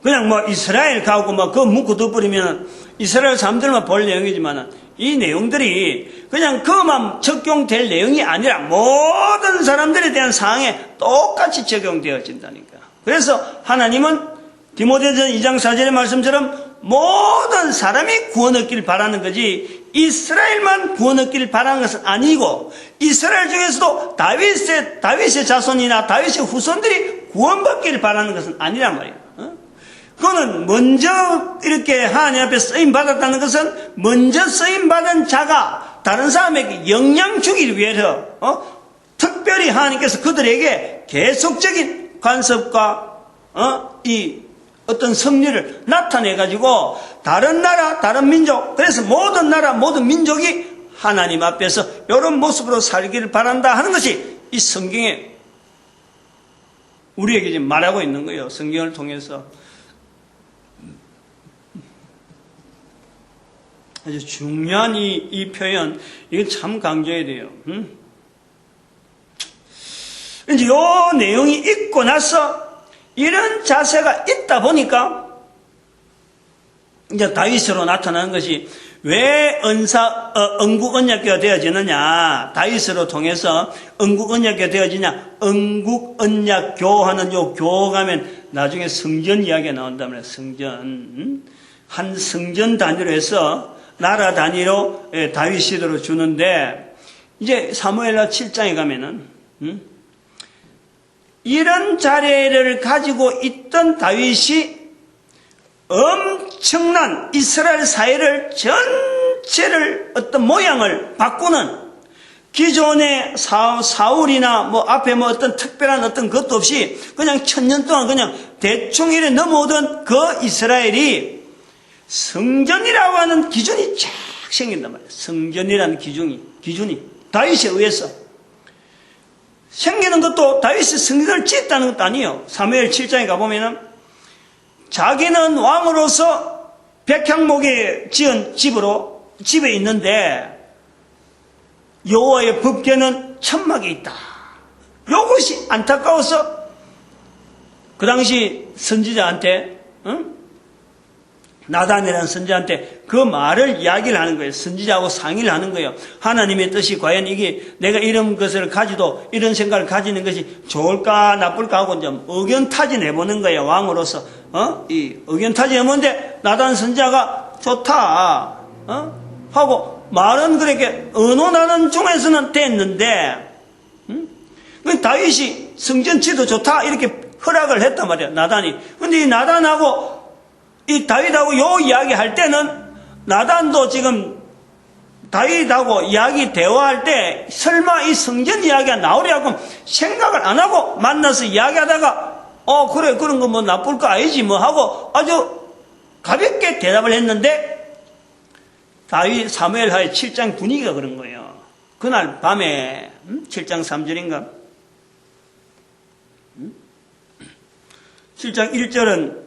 그냥 뭐 이스라엘 가고 뭐 그거 묻고 덮어버리면 이스라엘 사람들만 볼 내용이지만 이 내용들이 그냥 그만 적용될 내용이 아니라 모든 사람들에 대한 상황에 똑같이 적용되어진다니까. 그래서 하나님은 디모데전 2장 4절의 말씀처럼 모든 사람이 구원 얻기를 바라는 거지 이스라엘만 구원 얻기를 바라는 것은 아니고 이스라엘 중에서도 다윗의 자손이나 다윗의 후손들이 구원받기를 바라는 것은 아니란 말이에요. 그거는 먼저 이렇게 하나님 앞에 쓰임 받았다는 것은 먼저 쓰임 받은 자가 다른 사람에게 영향 주기를 위해서 특별히 하나님께서 그들에게 계속적인 간섭과 이 어떤 섭리를 나타내가지고 다른 나라, 다른 민족, 그래서 모든 나라, 모든 민족이 하나님 앞에서 이런 모습으로 살기를 바란다 하는 것이 이 성경에 우리에게 지금 말하고 있는 거예요. 성경을 통해서. 아주 중요한 이 표현, 이거 참 강조해야 돼요. 이제 이 내용이 있고 나서 이런 자세가 있다 보니까 이제 다윗으로 나타나는 것이 왜 언국언약교가 되어지느냐, 다윗으로 통해서 언국언약교가 되어지냐, 언국언약교 하는 요 교 가면 나중에 성전 이야기가 나온단 말이에요. 성전. 한 성전 단위로 해서 나라 단위로 다윗 시대로 주는데 이제 사무엘하 7장에 가면은 이런 자리를 가지고 있던 다윗이 엄청난 이스라엘 사회를 전체를 어떤 모양을 바꾸는 기존의 사울이나 뭐 앞에 뭐 어떤 특별한 어떤 것도 없이 그냥 1000년 동안 그냥 대충 이래 넘어오던 그 이스라엘이 성전이라고 하는 기준이 쫙 생긴단 말이에요. 성전이라는 기준이 다윗에 의해서 생기는 것도 다윗이 성전을 짓다는 것도 아니에요. 사무엘 7장에 가보면은 자기는 왕으로서 백향목에 지은 집에 있는데 여호와의 법궤는 천막에 있다. 이것이 안타까워서 그 당시 선지자한테 나단이라는 선지자한테 그 말을 이야기를 하는 거예요. 선지자하고 상의를 하는 거예요. 하나님의 뜻이 과연 이게 내가 이런 것을 가지도 이런 생각을 가지는 것이 좋을까 나쁠까 하고 좀 의견 타진해보는 거예요. 왕으로서 이 의견 타진해보는데 나단 선지자가 좋다 하고 말은 그렇게 의논하는 중에서는 됐는데 다윗이 성전 지도 좋다 이렇게 허락을 했단 말이에요. 나단이. 근데 이 나단하고 이 다윗하고 요 이야기 할 때는 나단도 지금 다윗하고 대화할 때 설마 이 성전 이야기가 나오려고 생각을 안 하고 만나서 이야기하다가 그래 그런 거 뭐 나쁠 거 아니지 뭐 하고 아주 가볍게 대답을 했는데 다윗 사무엘하의 7장 분위기가 그런 거예요. 그날 밤에 7장 3절인가 7장 1절은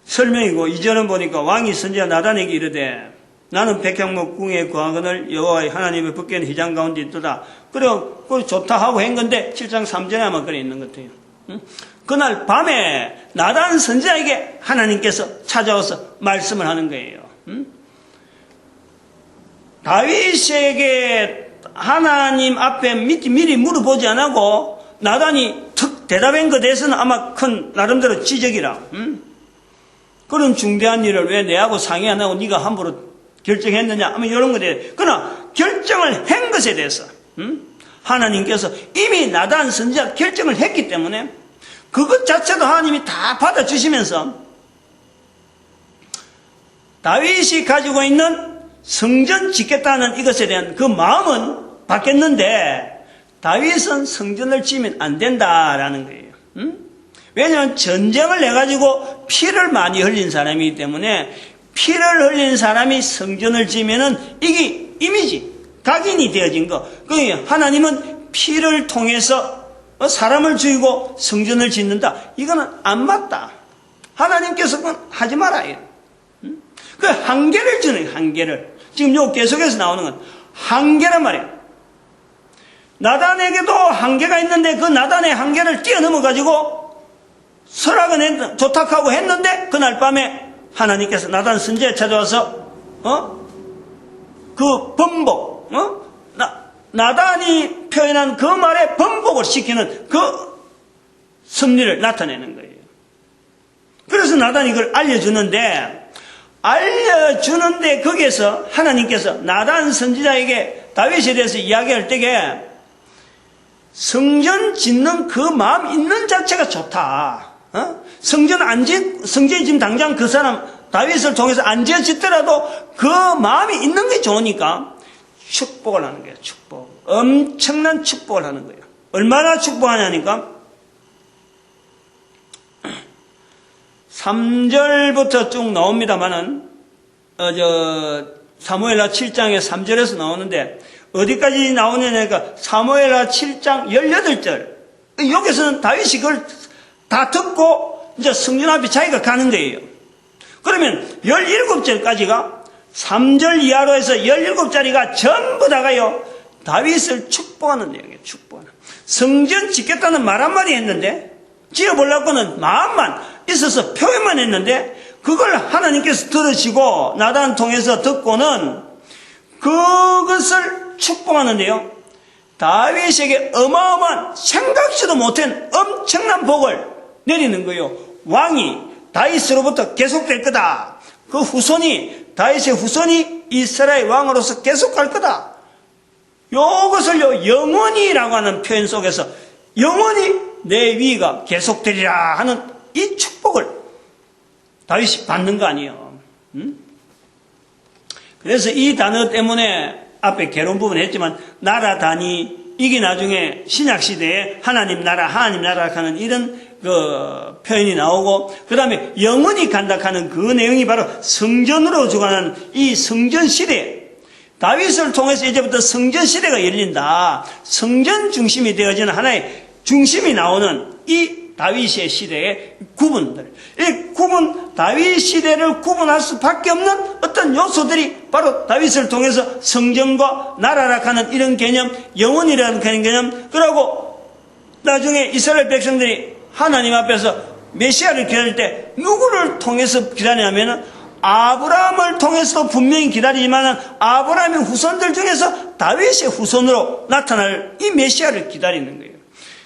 설명이고 2절은 보니까 왕이 선지자 나단에게 이르되 나는 백향목 궁에 거하거늘 여호와의 하나님의 법궤는 휘장 가운데 있도다. 그래 좋다 하고 한 건데 7장 3절에 아마 그래 있는 것 같아요. 그날 밤에 나단 선지자에게 하나님께서 찾아와서 말씀을 하는 거예요. 다윗에게 하나님 앞에 미리 물어보지 않고 나단이 툭 대답한 것에 대해서는 아마 큰 나름대로 지적이라. 그런 중대한 일을 왜 내하고 상의 안 하고 네가 함부로 결정했느냐 하면 이런 것에 대해 그러나 결정을 한 것에 대해서 하나님께서 이미 나단 선지자 결정을 했기 때문에 그것 자체도 하나님이 다 받아주시면서 다윗이 가지고 있는 성전 짓겠다는 이것에 대한 그 마음은 바뀌었는데 다윗은 성전을 지으면 안 된다라는 거예요. 왜냐하면 전쟁을 내가지고 피를 많이 흘린 사람이기 때문에 피를 흘린 사람이 성전을 지으면은 이게 이미지, 각인이 되어진 거. 그러니까 하나님은 피를 통해서 사람을 죽이고 성전을 짓는다. 이거는 안 맞다. 하나님께서 그건 하지 말아요. 그 한계를 주는 거예요, 한계를. 지금 요 계속해서 나오는 건 한계란 말이에요. 나단에게도 한계가 있는데 그 나단의 한계를 뛰어넘어가지고 설악은 조탁하고 했는데 그날 밤에 하나님께서 나단 선지자에 찾아와서 그 번복, 나단이 표현한 그 말에 번복을 시키는 그 섭리를 나타내는 거예요. 그래서 나단이 이걸 알려주는데 거기에서 하나님께서 나단 선지자에게 다윗에 대해서 이야기할 때에 성전 짓는 그 마음 있는 자체가 좋다. 성전이 지금 당장 그 사람 다윗을 통해서 안 지어짓더라도 그 마음이 있는 게 좋으니까 축복을 하는 거예요. 축복. 엄청난 축복을 하는 거예요. 얼마나 축복하냐니까 3절부터 쭉 나옵니다만은 사무엘하 7장에 3절에서 나오는데 어디까지 나오냐니까 사무엘하 7장 18절. 여기서는 다윗이 그걸 다 듣고 이제 성전 앞에 자기가 가는 거예요. 그러면 17절까지가 3절 이하로 해서 17자리가 전부 다가요 다윗을 축복하는 내용이에요. 축복하는. 성전 짓겠다는 말 한마디 했는데 지어보려고는 마음만 있어서 표현만 했는데 그걸 하나님께서 들으시고 나단 통해서 듣고는 그것을 축복하는데요. 다윗에게 어마어마한 생각지도 못한 엄청난 복을 내리는 거예요. 왕이 다윗으로부터 계속될 거다. 그 후손이 다윗의 후손이 이스라엘 왕으로서 계속할 거다. 이것을요 영원히라고 하는 표현 속에서 영원히 내 위가 계속되리라 하는 이 축복을 다윗이 받는 거 아니에요. 그래서 이 단어 때문에 앞에 개론 부분 했지만 나라 단위 이게 나중에 신약시대에 하나님 나라 하는 이런 그 표현이 나오고 그 다음에 영원히 간다 하는 그 내용이 바로 성전으로 주관하는 이 성전시대 다윗을 통해서 이제부터 성전시대가 열린다. 성전 중심이 되어지는 하나의 중심이 나오는 이 다윗의 시대의 구분들. 이 구분, 다윗 시대를 구분할 수밖에 없는 어떤 요소들이 바로 다윗을 통해서 성전과 나라라 하는 이런 개념, 영원이라는 개념, 그리고 나중에 이스라엘 백성들이 하나님 앞에서 메시아를 기다릴 때 누구를 통해서 기다리냐면은 아브라함을 통해서 분명히 기다리지만 아브라함의 후손들 중에서 다윗의 후손으로 나타날 이 메시아를 기다리는 거예요.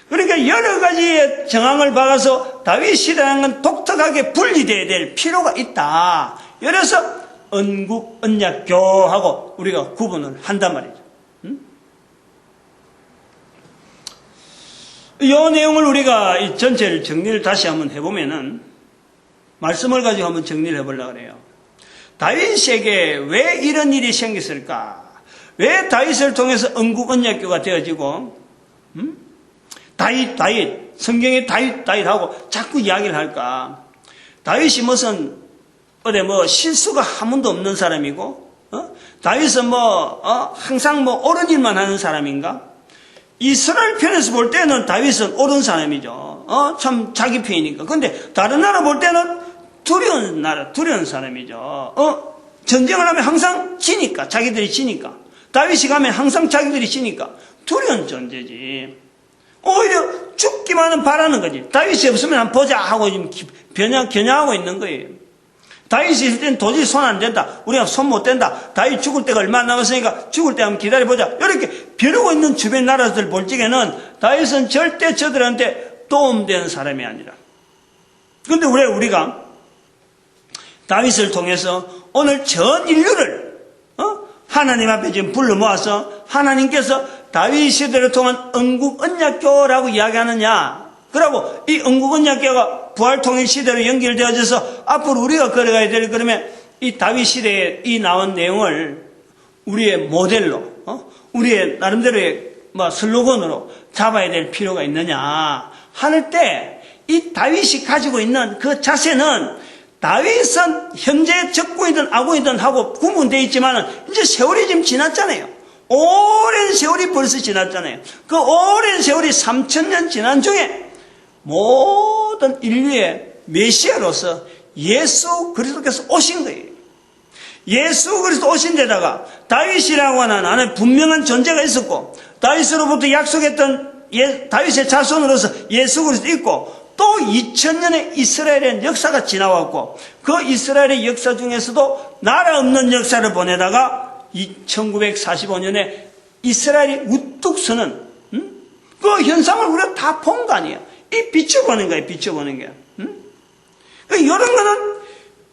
그러니까 여러 가지의 정황을 박아서 다윗이라는 건 독특하게 분리되어야 될 필요가 있다. 그래서 언국, 언약교하고 우리가 구분을 한단 말이죠. 이 내용을 우리가 이 전체를 정리를 다시 한번 해보면은 말씀을 가지고 한번 정리를 해보려고 해요. 다윗에게 왜 이런 일이 생겼을까? 왜 다윗을 통해서 언국, 언약교가 되어지고 다윗, 성경에 다윗하고 자꾸 이야기를 할까? 다윗이 무슨, 실수가 한 번도 없는 사람이고, 다윗은 항상 옳은 일만 하는 사람인가? 이스라엘 편에서 볼 때는 다윗은 옳은 사람이죠. 참 자기 편이니까. 근데 다른 나라 볼 때는 두려운 사람이죠. 전쟁을 하면 항상 지니까, 자기들이 지니까. 다윗이 가면 항상 자기들이 지니까. 두려운 존재지. 오히려 죽기만은 바라는 거지. 다윗이 없으면 한번 보자 하고 지금 겨냥하고 있는 거예요. 다윗이 있을 때는 도저히 손 안 댄다. 우리가 손 못 댄다. 다윗 죽을 때가 얼마 남았으니까 죽을 때 한번 기다려보자. 이렇게 벼르고 있는 주변 나라들 볼 적에는 다윗은 절대 저들한테 도움되는 사람이 아니라. 그런데 왜 우리가 다윗을 통해서 오늘 전 인류를 하나님 앞에 지금 불러 모아서 하나님께서 다윗 시대를 통한 언국 언약교라고 이야기하느냐? 그리고 이 언국 언약교가 부활 통일 시대로 연결되어져서 앞으로 우리가 걸어가야 될 그러면 이 다윗 시대에 이 나온 내용을 우리의 모델로, 우리의 나름대로의 슬로건으로 잡아야 될 필요가 있느냐? 할 때 이 다윗이 가지고 있는 그 자세는 다윗은 현재 적군이든 아군이든 하고 구분되어 있지만 이제 세월이 지금 지났잖아요. 오랜 세월이 벌써 지났잖아요. 그 오랜 세월이 3000년 지난 중에 모든 인류의 메시아로서 예수 그리스도께서 오신 거예요. 예수 그리스도 오신 데다가 다윗이라고 하는 안에 분명한 존재가 있었고 다윗으로부터 약속했던 다윗의 자손으로서 예수 그리스도 있고 또 2000년의 이스라엘의 역사가 지나왔고 그 이스라엘의 역사 중에서도 나라 없는 역사를 보내다가 1945년에 이스라엘이 우뚝 서는 그 현상을 우리가 다 본 거 아니에요. 이 비춰보는 거예요. 비춰보는 게. 이런 거는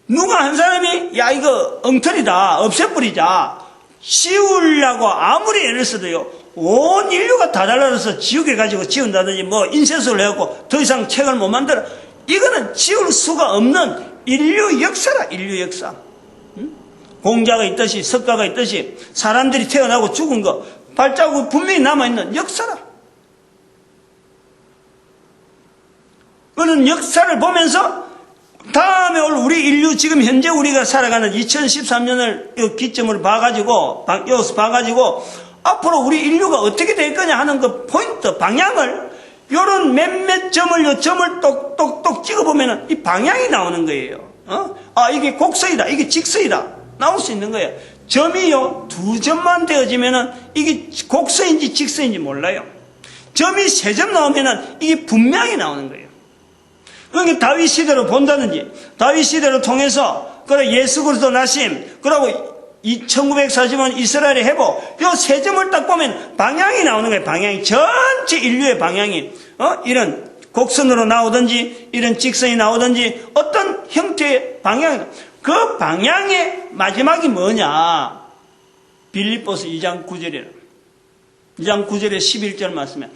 누가 한 사람이 야 이거 엉터리다 없애버리자 씌우려고 아무리 애를 써도요 온 인류가 다 달라서 지우개 가지고 지운다든지 뭐 인쇄소를 해갖고 더 이상 책을 못 만들어. 이거는 지울 수가 없는 인류 역사라. 인류 역사. 공자가 있듯이 석가가 있듯이 사람들이 태어나고 죽은 거 발자국 분명히 남아있는 역사라. 그런 역사를 보면서 다음에 올 우리 인류 지금 현재 우리가 살아가는 2013년을 기점을 봐가지고 앞으로 우리 인류가 어떻게 될 거냐 하는 그 포인트 방향을 요런 몇몇 점을 똑똑똑 찍어보면 이 방향이 나오는 거예요. 이게 곡선이다 이게 직선이다 나올 수 있는 거예요. 점이요 2점만 되어지면은 이게 곡선인지 직선인지 몰라요. 점이 3점 나오면은 이게 분명히 나오는 거예요. 그러니까 다윗 시대로 본다든지 다윗 시대를 통해서 그래 예수 그리스도 나심 그러고 1945년 이스라엘의 회복 요 3점을 딱 보면 방향이 나오는 거예요. 방향이 전체 인류의 방향이 이런 곡선으로 나오든지 이런 직선이 나오든지 어떤 형태의 방향이 그 방향의 마지막이 뭐냐? 빌립보서 2장 9절이라. 2장 9절에 11절 말씀에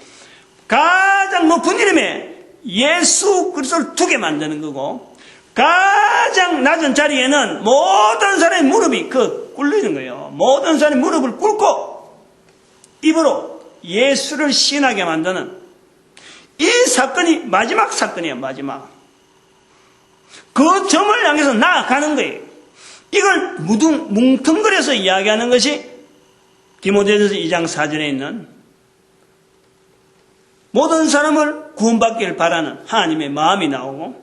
가장 높은 이름에 예수 그리스도를 두게 만드는 거고 가장 낮은 자리에는 모든 사람의 무릎이 꿇리는 거예요. 모든 사람의 무릎을 꿇고 입으로 예수를 신하게 만드는 이 사건이 마지막 사건이에요. 마지막. 그 점을 향해서 나아가는 거예요. 이걸 뭉텅거려서 이야기하는 것이 디모데전서 2장 4절에 있는 모든 사람을 구원받기를 바라는 하나님의 마음이 나오고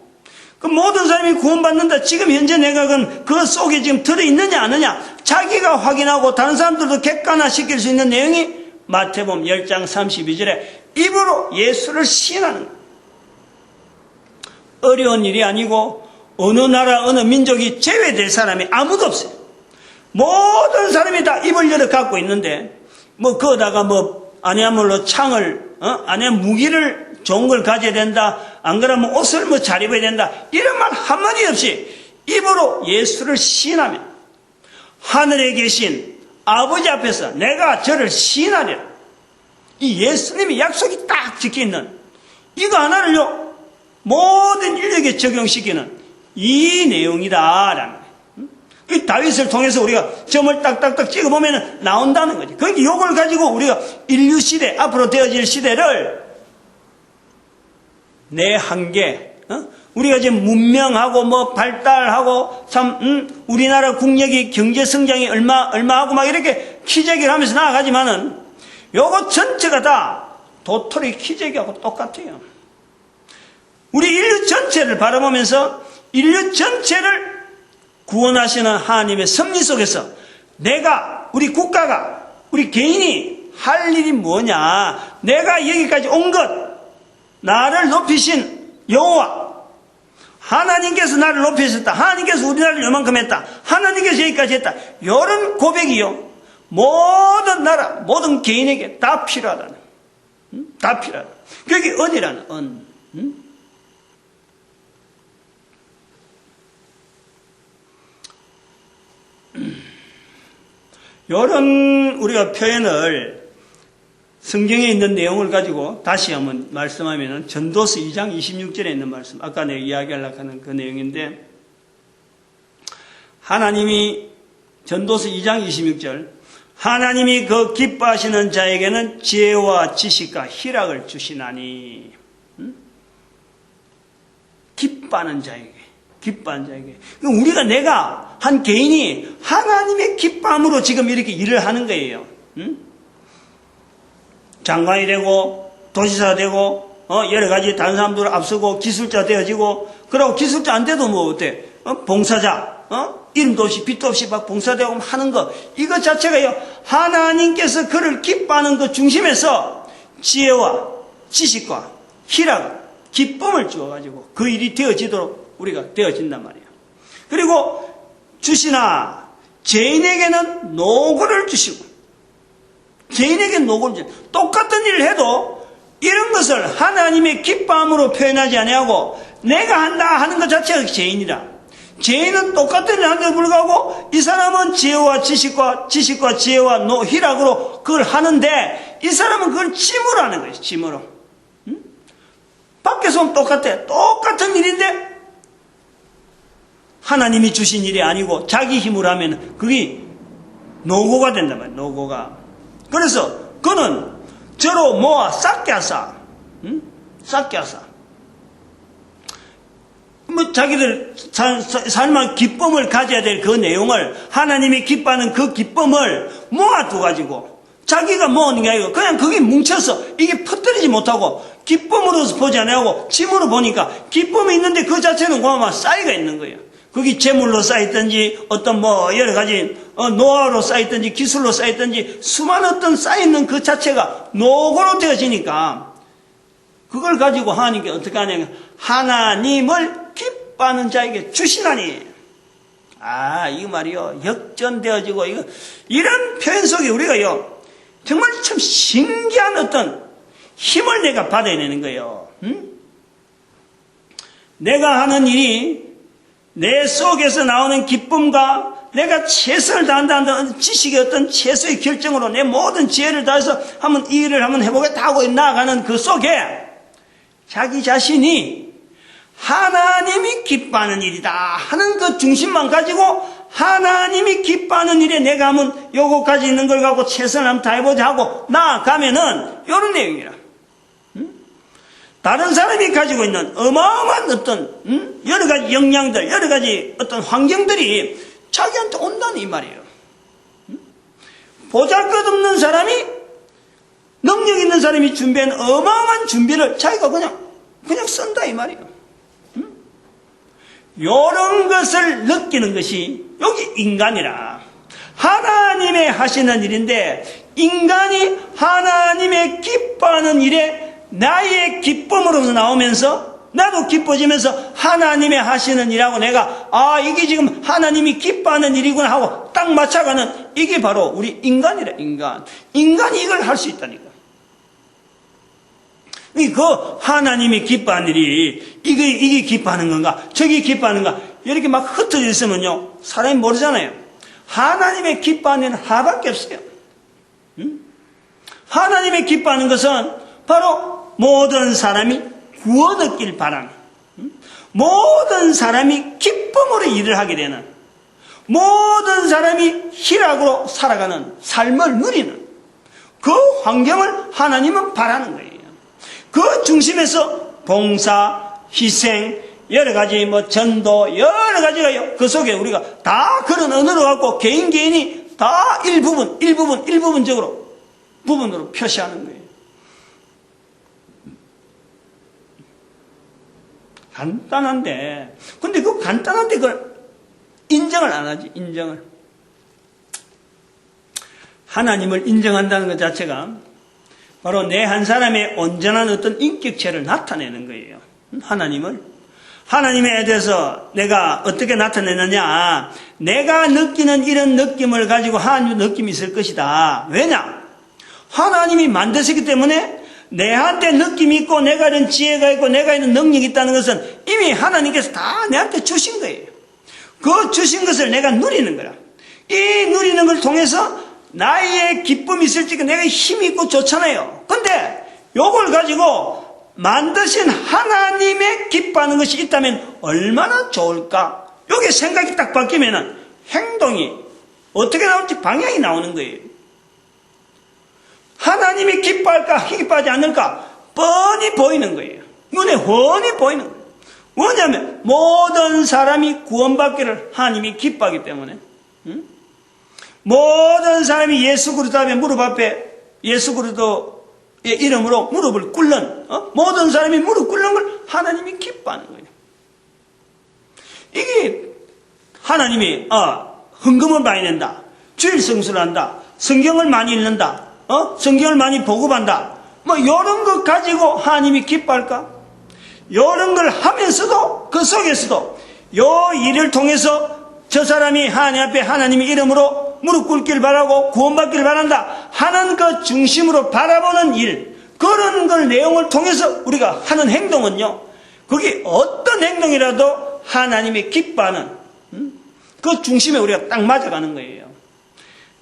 그 모든 사람이 구원받는다. 지금 현재 내가 그 속에 지금 들어있느냐 안 하느냐 자기가 확인하고 다른 사람들도 객관화시킬 수 있는 내용이 마태복음 10장 32절에 입으로 예수를 시인하는 거예요. 어려운 일이 아니고 어느 나라 어느 민족이 제외될 사람이 아무도 없어요. 모든 사람이 다 입을 열어 갖고 있는데 거기다가 아니야말로 창을 아니야 무기를 좋은 걸 가져야 된다. 안 그러면 옷을 잘 입어야 된다. 이런 말 한마디 없이 입으로 예수를 시인하면 하늘에 계신 아버지 앞에서 내가 저를 시인하리라. 이 예수님의 약속이 딱 적혀있는 이거 하나를요 모든 인류에게 적용시키는 이 내용이다라는 거예요. 다윗을 통해서 우리가 점을 딱딱딱 찍어보면 나온다는 거지. 그러니까 이걸 가지고 우리가 인류 시대 앞으로 되어질 시대를 내 한계 우리가 지금 문명하고 발달하고 참 우리나라 국력이 경제 성장이 얼마하고 막 이렇게 키재기를 하면서 나아가지만은 요거 전체가 다 도토리 키재기하고 똑같아요. 우리 인류 전체를 바라보면서 인류 전체를 구원하시는 하나님의 섭리 속에서 내가 우리 국가가 우리 개인이 할 일이 뭐냐 내가 여기까지 온 것 나를 높이신 여호와 하나님께서 나를 높이셨다. 하나님께서 우리나라를 요만큼 했다. 하나님께서 여기까지 했다. 이런 고백이요 모든 나라 모든 개인에게 다 필요하다는 다 필요하다. 그게 언이라는 언 이런 우리가 표현을 성경에 있는 내용을 가지고 다시 한번 말씀하면 전도서 2장 26절에 있는 말씀 아까 내가 이야기하려고 하는 그 내용인데 하나님이 전도서 2장 26절 하나님이 그 기뻐하시는 자에게는 지혜와 지식과 희락을 주시나니 기뻐하는 자에게. 우리가 내가 한 개인이 하나님의 기쁨으로 지금 이렇게 일을 하는 거예요. 응? 장관이 되고 도지사 되고 여러 가지 다른 사람들 앞서고 기술자 되어지고 그러고 기술자 안 돼도 뭐 어때? 봉사자 이름도 없이 빛도 없이 막 봉사되고 하는 거 이거 자체가요 하나님께서 그를 기뻐하는 그 중심에서 지혜와 지식과 희락 기쁨을 주어가지고 그 일이 되어지도록 우리가 되어진단 말이에요. 그리고 주시나 죄인에게는 노고를 주시고 죄인에게는 노고를 주시고 똑같은 일을 해도 이런 것을 하나님의 기쁨으로 표현하지 아니하고 내가 한다 하는 것 자체가 죄인이라. 죄인은 똑같은 일을 하는데도 불구하고 이 사람은 지혜와 지식과 지혜와 희락으로 그걸 하는데 이 사람은 그걸 짐으로 하는 거예요. 짐으로. 밖에서 보면 똑같아. 똑같은 일인데 하나님이 주신 일이 아니고 자기 힘으로 하면 그게 노고가 된단 말이에요. 노고가. 그래서 그는 저로 모아 싹게 하사. 싹게 하사. 뭐 자기들 삶의 기쁨을 가져야 될 그 내용을 하나님이 기뻐하는 그 기쁨을 모아둬가지고 자기가 모으는 게 아니고 그냥 그게 뭉쳐서 이게 퍼뜨리지 못하고 기쁨으로서 보지 않고 짐으로 보니까 기쁨이 있는데 그 자체는 고마워 쌓이가 있는 거예요. 그게 재물로 쌓였든지 어떤 뭐 여러 가지 노하우로 쌓였든지 기술로 쌓였든지 수많은 어떤 쌓여있는 그 자체가 노고로 되어지니까 그걸 가지고 하나님께 어떻게 하냐면 하나님을 기뻐하는 자에게 주시나니 이거 말이요 역전되어지고 이런 표현 속에 우리가요 정말 참 신기한 어떤 힘을 내가 받아야 되는 거예요. 내가 하는 일이 내 속에서 나오는 기쁨과 내가 최선을 다한다는 지식의 어떤 최소의 결정으로 내 모든 지혜를 다해서 한번 이 일을 한번 해보겠다 하고 나아가는 그 속에 자기 자신이 하나님이 기뻐하는 일이다 하는 그 중심만 가지고 하나님이 기뻐하는 일에 내가 한번 요거까지 있는 걸 갖고 최선을 한번 다해보자 하고 나아가면은 이런 내용이라. 다른 사람이 가지고 있는 어마어마한 어떤 여러 가지 역량들 여러 가지 어떤 환경들이 자기한테 온다는 이 말이에요. 보잘것없는 사람이 능력 있는 사람이 준비한 어마어마한 준비를 자기가 그냥 쓴다 이 말이에요. 이런 것을 느끼는 것이 여기 인간이라. 하나님의 하시는 일인데 인간이 하나님의 기뻐하는 일에 나의 기쁨으로서 나오면서 나도 기뻐지면서 하나님의 하시는 일하고 내가 이게 지금 하나님이 기뻐하는 일이구나 하고 딱 맞춰가는 이게 바로 우리 인간이라. 인간이 이걸 할 수 있다니까. 그 하나님이 기뻐하는 일이 이게 기뻐하는 건가 저기 기뻐하는가 이렇게 막 흩어져 있으면요 사람이 모르잖아요. 하나님의 기뻐하는 일은 하나밖에 없어요. 하나님의 기뻐하는 것은 바로 모든 사람이 구원 얻길 바라는 모든 사람이 기쁨으로 일을 하게 되는 모든 사람이 희락으로 살아가는 삶을 누리는 그 환경을 하나님은 바라는 거예요. 그 중심에서 봉사, 희생, 여러 가지 전도, 여러 가지가요. 그 속에 우리가 다 그런 언어로 갖고 개인이 다 부분으로 표시하는 거예요. 간단한데, 근데 그 간단한데 그걸 인정을 안 하지, 인정을. 하나님을 인정한다는 것 자체가 바로 내 한 사람의 온전한 어떤 인격체를 나타내는 거예요. 하나님에 대해서 내가 어떻게 나타내느냐. 내가 느끼는 이런 느낌을 가지고 하나님도 느낌이 있을 것이다. 왜냐? 하나님이 만드셨기 때문에 내한테 느낌이 있고 내가 이런 지혜가 있고 내가 있는 능력이 있다는 것은 이미 하나님께서 다 내한테 주신 거예요. 그 주신 것을 내가 누리는 거라. 이 누리는 걸 통해서 나의 기쁨이 있을지가 내가 힘이 있고 좋잖아요. 근데 요걸 가지고 만드신 하나님의 기뻐하는 것이 있다면 얼마나 좋을까? 여기 생각이 딱 바뀌면은 행동이 어떻게 나올지 방향이 나오는 거예요. 하나님이 기뻐할까 기뻐하지 않을까 뻔히 보이는 거예요. 눈에 훤히 보이는 거예요. 뭐냐면 모든 사람이 구원받기를 하나님이 기뻐하기 때문에. 모든 사람이 예수 그리스도 앞에 무릎 앞에 예수 그리스도의 이름으로 무릎을 꿇는 모든 사람이 무릎 꿇는 걸 하나님이 기뻐하는 거예요. 이게 하나님이 헌금을 많이 낸다, 주일 성수를 한다, 성경을 많이 읽는다, 성경을 많이 보급한다, 뭐 이런 것 가지고 하나님이 기뻐할까? 이런 걸 하면서도 그 속에서도 요 일을 통해서 저 사람이 하나님 앞에 하나님의 이름으로 무릎 꿇기를 바라고 구원받기를 바란다 하는 그 중심으로 바라보는 일, 그런 걸 내용을 통해서 우리가 하는 행동은요, 그게 어떤 행동이라도 하나님이 기뻐하는 그 중심에 우리가 딱 맞아가는 거예요.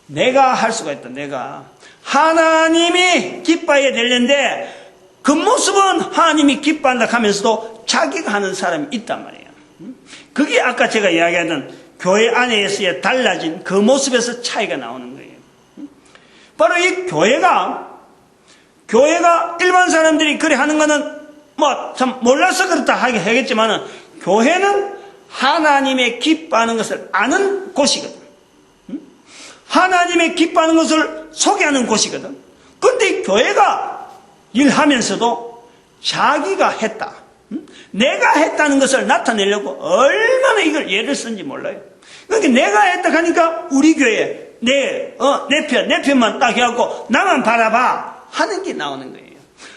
내가 할 수가 있다. 내가 하나님이 기뻐해야 되는데 그 모습은 하나님이 기뻐한다 하면서도 자기가 하는 사람이 있단 말이에요. 그게 아까 제가 이야기하던 교회 안에서의 달라진 그 모습에서 차이가 나오는 거예요. 바로 이 교회가 일반 사람들이 그래 하는 거는 뭐 참 몰라서 그렇다 하겠지만은 교회는 하나님의 기뻐하는 것을 아는 곳이거든. 하나님의 기뻐하는 것을 소개하는 곳이거든. 그런데 이 교회가 일하면서도 자기가 했다, 내가 했다는 것을 나타내려고 얼마나 이걸 예를 쓴지 몰라요. 그러니까 내가 했다 하니까 우리 교회 내 편만 딱 해갖고 나만 바라봐 하는 게 나오는 거예요.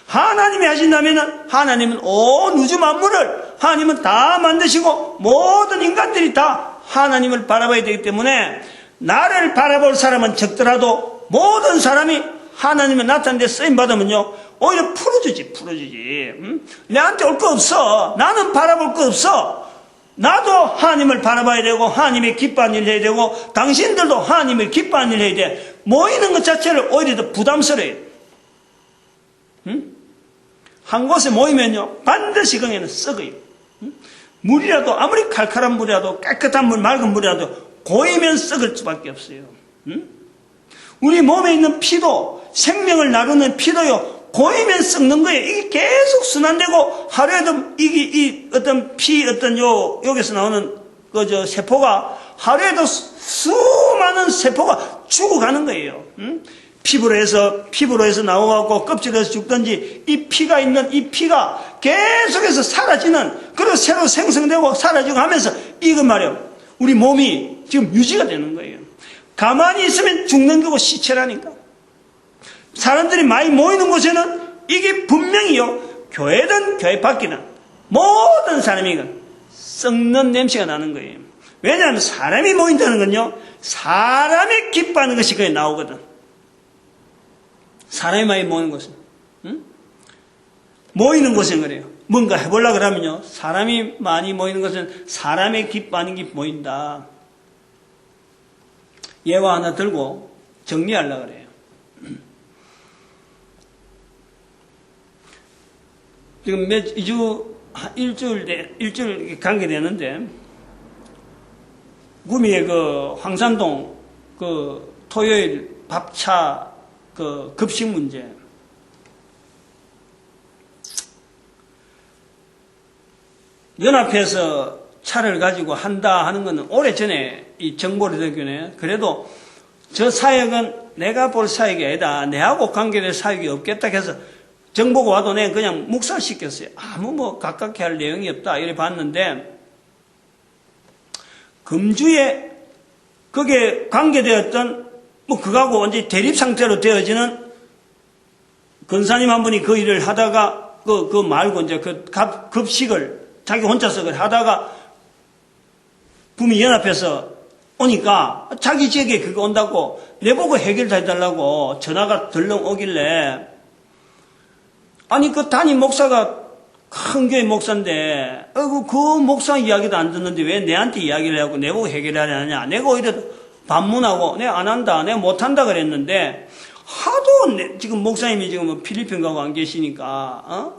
하나님이 하신다면은 하나님은 온 우주 만물을 하나님은 다 만드시고 모든 인간들이 다 하나님을 바라봐야 되기 때문에 나를 바라볼 사람은 적더라도 모든 사람이 하나님의 나타난 데 쓰임받으면요 오히려 풀어주지. 내한테 올 거 없어. 나는 바라볼 거 없어. 나도 하나님을 바라봐야 되고 하나님의 기뻐하는 일 해야 되고 당신들도 하나님을 기뻐하는 일 해야 돼. 모이는 것 자체를 오히려 더 부담스러워요. 한 곳에 모이면요 반드시 거기는 썩어요. 물이라도 아무리 칼칼한 물이라도 깨끗한 물, 맑은 물이라도 고이면 썩을 수밖에 없어요. 우리 몸에 있는 피도, 생명을 나누는 피도요 고이면 썩는 거예요. 이게 계속 순환되고 하루에도 어떤 여기서 나오는 세포가 하루에도 수많은 세포가 죽어가는 거예요. 피부로 해서 나오고 껍질에서 죽든지 이 피가 있는 이 피가 계속해서 사라지는, 그리고 새로 생성되고 사라지고 하면서 이거 말이에요. 우리 몸이 지금 유지가 되는 거예요. 가만히 있으면 죽는 거고 시체라니까. 사람들이 많이 모이는 곳에는 이게 분명히요, 교회든 교회 밖이든 모든 사람이 썩는 냄새가 나는 거예요. 왜냐하면 사람이 모인다는 건요, 사람이 기뻐하는 것이 거기 나오거든. 사람이 많이 모이는 곳은, 모이는 곳은 그래요. 뭔가 해보려고 그러면요, 사람이 많이 모이는 것은 사람의 기뻐하는 게 보인다. 예화 하나 들고 정리하려고 그래요. 지금 일주일 관계되는데, 구미의 황산동 토요일 밥차 급식 문제. 연합해서 차를 가지고 한다 하는 것은 오래전에 이 정보를 듣기는, 그래도 저 사역은 내가 볼 사역이 아니다, 내하고 관계될 사역이 없겠다 해서 정보가 와도 내가 그냥 묵살시켰어요. 아무 가깝게 할 내용이 없다 이래 봤는데, 금주에 거기에 관계되었던 그거하고 완전히 대립 상태로 되어지는 권사님 한 분이 그 일을 하다가 그 말고 이제 급식을 자기 혼자서 하다가 구미 연합해서 오니까 자기 지역에 그거 온다고 내보고 해결 해달라고 전화가 덜렁 오길래, 아니 그 담임 목사가 큰 교회 목사인데 그 목사 이야기도 안 듣는데 왜 내한테 이야기를 하고 내보고 해결하냐. 내가 오히려 반문하고 내가 안 한다, 내가 못 한다 그랬는데, 하도 지금 목사님이 지금 필리핀 가고 안 계시니까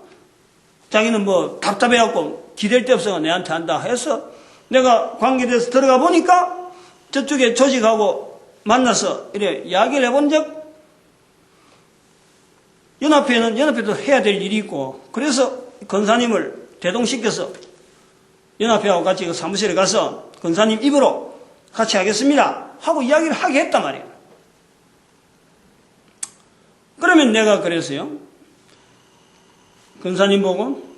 자기는 답답해갖고 기댈 데 없어서 내한테 한다 해서 내가 관계돼서 들어가 보니까 저쪽에 조직하고 만나서 이래 이야기를 해본 적, 연합회도 해야 될 일이 있고, 그래서 권사님을 대동시켜서 연합회하고 같이 그 사무실에 가서 권사님 입으로 같이 하겠습니다 하고 이야기를 하게 했단 말이에요. 그러면 내가 그랬어요. 권사님 보고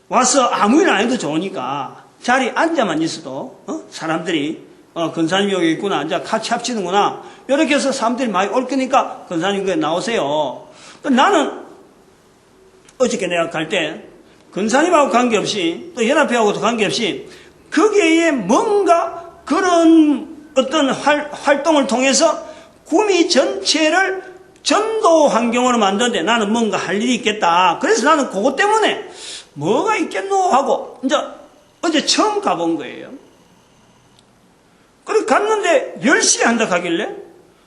와서 아무 일 안 해도 좋으니까 자리에 앉아만 있어도 사람들이 권사님이 여기 있구나, 이제 같이 합치는구나 이렇게 해서 사람들이 많이 올 거니까 권사님 그에 나오세요. 나는 어저께 내가 갈 때 권사님하고 관계없이 또 연합회하고도 관계없이 거기에 뭔가 그런 어떤 활동을 통해서 구미 전체를 전도 환경으로 만드는데 나는 뭔가 할 일이 있겠다. 그래서 나는 그것 때문에 뭐가 있겠노 하고 이제 어제 처음 가본 거예요. 그래서 갔는데 10시에 한다 하길래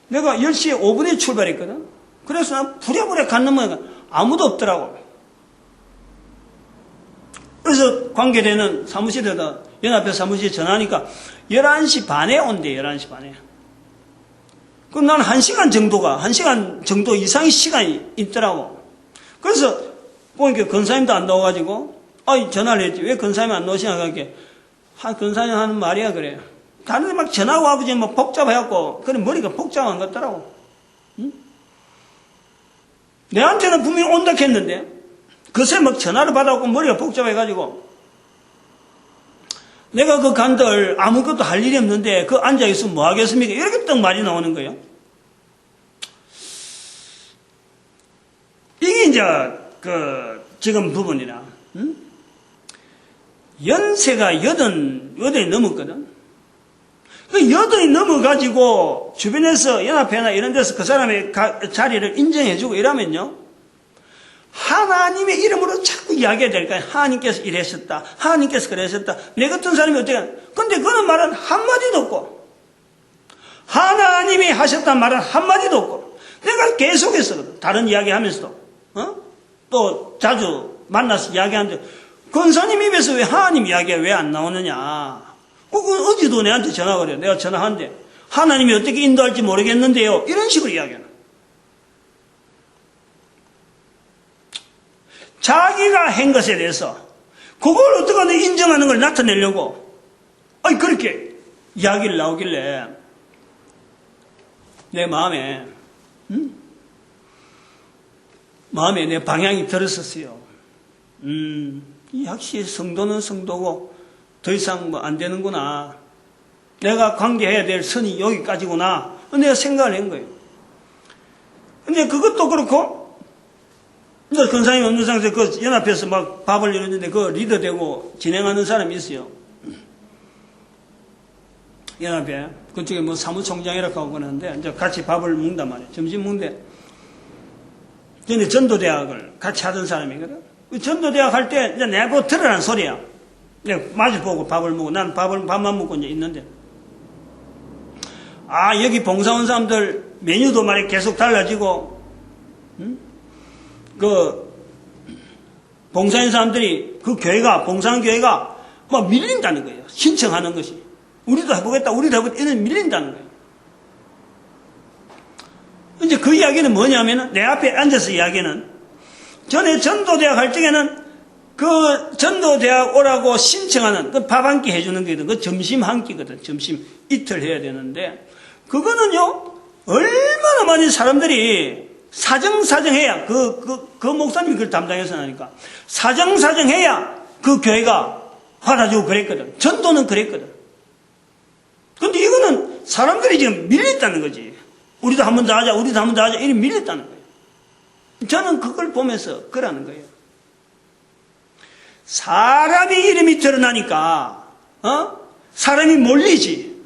내가 10시에 5분에 출발했거든. 그래서 난 부랴부랴 갔는데 아무도 없더라고. 그래서 관계되는 사무실에다 연합회 사무실에 전화하니까 11시 반에 온대. 11시 반에. 그럼 나는 1시간 정도 이상의 시간이 있더라고. 그래서 보니까 권사님도 안 나와가지고 전화를 했지. 왜 권사님이 안 나오시냐 그렇게. 권사님 하는 말이야 그래. 다른 데 막 전화하고 아버지 뭐 복잡해갖고 그래 머리가 복잡한 것 같더라고. 응? 내한테는 분명히 온다 했는데 그새 막 전화를 받아갖고 머리가 복잡해가지고 내가 그 간들 아무것도 할 일이 없는데 그 앉아있으면 뭐 하겠습니까? 이렇게 딱 말이 나오는 거예요. 이게 이제 지금 부분이라 응? 연세가 8이 넘었거든. 그 8이 넘어가지고 주변에서 연합회나 이런 데서 그 사람의 자리를 인정해주고 이러면요 하나님의 이름으로 자꾸 이야기해야 될 거야. 하나님께서 이랬었다. 하나님께서 그랬었다. 내 같은 사람이 어떻게 하냐. 근데 그런 말은 한마디도 없고 하나님이 하셨단 말은 한마디도 없고 내가 계속해서 다른 이야기 하면서도 또 자주 만나서 이야기하는데 권사님 입에서 왜 하나님 이야기가 왜 안 나오느냐. 그건 어제도 내한테 전화가 그래요. 내가 전화하는데 하나님이 어떻게 인도할지 모르겠는데요. 이런 식으로 이야기하는. 자기가 한 것에 대해서 그걸 어떻게 인정하는 걸 나타내려고 그렇게 이야기를 나오길래 내 마음에 내 방향이 들었었어요. 역시 성도는 성도고 더 이상 안 되는구나. 내가 관계해야 될 선이 여기까지구나. 내가 생각을 한 거예요. 근데 그것도 그렇고 이제 권사님 없는 상태에서 그 연합해서 막 밥을 이루는데 그 리더 되고 진행하는 사람이 있어요. 연합회. 그쪽에 뭐 사무총장이라고 하고 그러는데 이제 같이 밥을 먹는단 말이에요. 점심 먹는데 전에 전도대학을 같이 하던 사람이거든. 전도대학 할 때 이제 내가 그거 들으라는 소리야. 내가 마주 보고 밥을 먹고 난 밥만 먹고 이제 있는데 여기 봉사원 사람들 메뉴도 말이 계속 달라지고 그 봉사인 사람들이 그 교회가 봉사한 교회가 막 밀린다는 거예요. 신청하는 것이 우리도 해보겠다 이런 밀린다는 거예요. 이제 그 이야기는 뭐냐면은 내 앞에 앉아서 이야기는 전에 전도대학 할 적에는 그 전도대학 오라고 신청하는 그 밥 한 끼 해주는 거거든. 그 점심 한 끼거든. 점심 이틀 해야 되는데 그거는요 얼마나 많은 사람들이 사정해야 그 목사님이 그걸 담당해서 하니까 사정해야 그 교회가 받아주고 그랬거든. 전도는 그랬거든. 근데 이거는 사람들이 지금 밀렸다는 거지. 우리도 한 번 더 하자 이렇게 밀렸다는 거예요. 저는 그걸 보면서 그러는 거예요. 사람이 이름이 드러나니까 사람이 몰리지.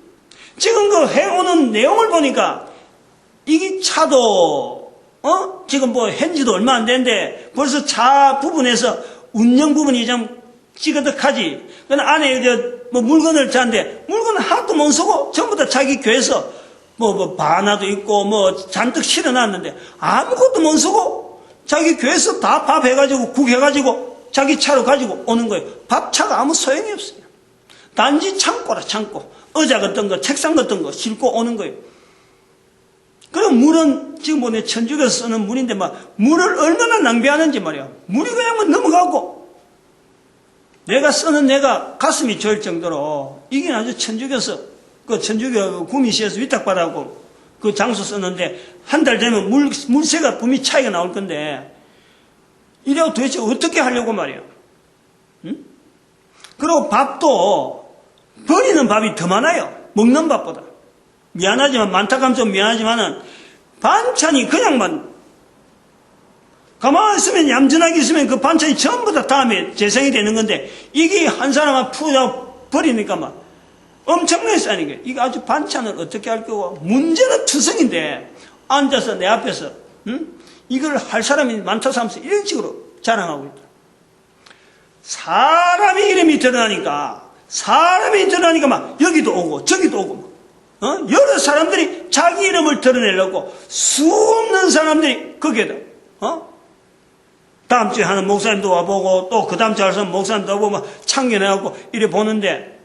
지금 그 해오는 내용을 보니까 이게 차도 지금 뭐 현지도 얼마 안 됐는데 벌써 차 부분에서 운영 부분이 좀 찌그덕하지. 그 안에 뭐 물건을 자는데 물건을 하나도 못 쓰고 전부 다 자기 교회에서 뭐 바나도 있고 뭐 잔뜩 실어놨는데 아무것도 못 쓰고 자기 교회에서 다 밥 해가지고 국 해가지고 자기 차로 가지고 오는 거예요. 밥차가 아무 소용이 없어요. 단지 창고라 창고. 의자 같은 거 책상 같은 거 싣고 오는 거예요. 그럼 물은 지금 뭐 내 천주교에서 쓰는 물인데 막 물을 얼마나 낭비하는지 말이야. 물이 그냥 뭐 넘어가고 내가 쓰는 내가 가슴이 조일 정도로 이게 아주 천주교에서 그 천주교 구미시에서 위탁받아고 그 장소 썼는데 한 달 되면 물세가 분명히 차이가 나올 건데 이래고 도대체 어떻게 하려고 말이야. 응? 그리고 밥도 버리는 밥이 더 많아요. 먹는 밥보다. 미안하지만 많다고 좀 미안하지만은 반찬이 그냥만 가만히 있으면 얌전하게 있으면 그 반찬이 전부 다 다음에 재생이 되는 건데 이게 한 사람만 푸자 버리니까 막 엄청나게 싸는 거예요. 이거 아주 반찬을 어떻게 할 거고 문제는 투성인데 앉아서 내 앞에서 이걸 할 사람이 많다고 하면서 이런 식으로 자랑하고 있다. 사람의 이름이 드러나니까 막 여기도 오고 저기도 오고 여러 사람들이 자기 이름을 드러내려고 수없는 사람들이 거기에다 다음 주에 하는 목사님도 와보고 또 그 다음 주에 하는 목사님도 와보고 막 참견해갖고 이래 보는데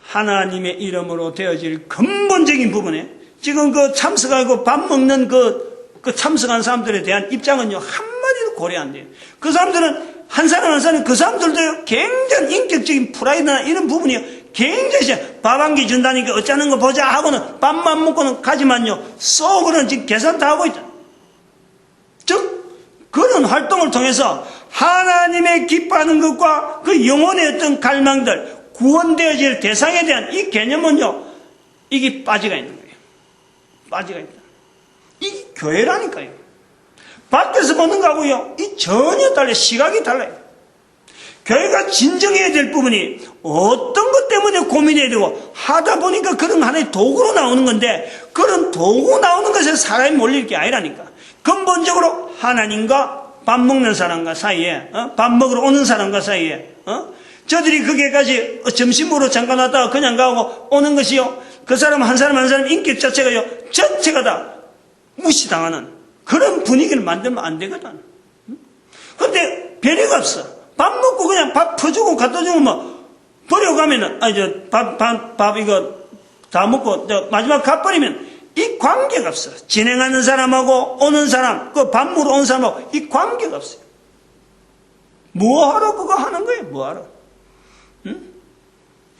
하나님의 이름으로 되어질 근본적인 부분에 지금 그 참석하고 밥 먹는 그 참석한 사람들에 대한 입장은요 한마디도 고려 안 돼요. 그 사람들은 한 사람 그 사람들도 굉장히 인격적인 프라이드나 이런 부분이요 굉장히 밥 한 끼 준다니까 어쩌는 거 보자 하고는 밥만 먹고는 가지만요 속으로는 지금 계산 다 하고 있다. 즉 그런 활동을 통해서 하나님의 기뻐하는 것과 그 영혼의 어떤 갈망들 구원되어질 대상에 대한 이 개념은요 이게 빠져가 있는 거예요. 빠져가 있다. 이게 교회라니까요. 밖에서 보는 거하고요 이 전혀 달라요. 시각이 달라요. 교회가 진정해야 될 부분이 어떤 것 때문에 고민해야 되고 하다 보니까 그런 하나의 도구로 나오는 건데 그런 도구 나오는 것에 사람이 몰릴 게 아니라니까. 근본적으로 하나님과 밥 먹는 사람과 사이에 밥 먹으러 오는 사람과 사이에 저들이 거기까지 점심으로 잠깐 왔다가 그냥 가고 오는 것이요 그 사람 한 사람 인격 자체가요 전체가 다 무시당하는 그런 분위기를 만들면 안 되거든. 근데 배려가 없어. 밥 먹고 그냥 밥 퍼주고 갖다 주고 뭐 버려가면은 밥 이거 다 먹고 마지막 가버리면 이 관계가 없어. 진행하는 사람하고 오는 사람 그 밥 먹으러 온 사람하고 이 관계가 없어요. 뭐하러 그거 하는 거예요. 뭐하러.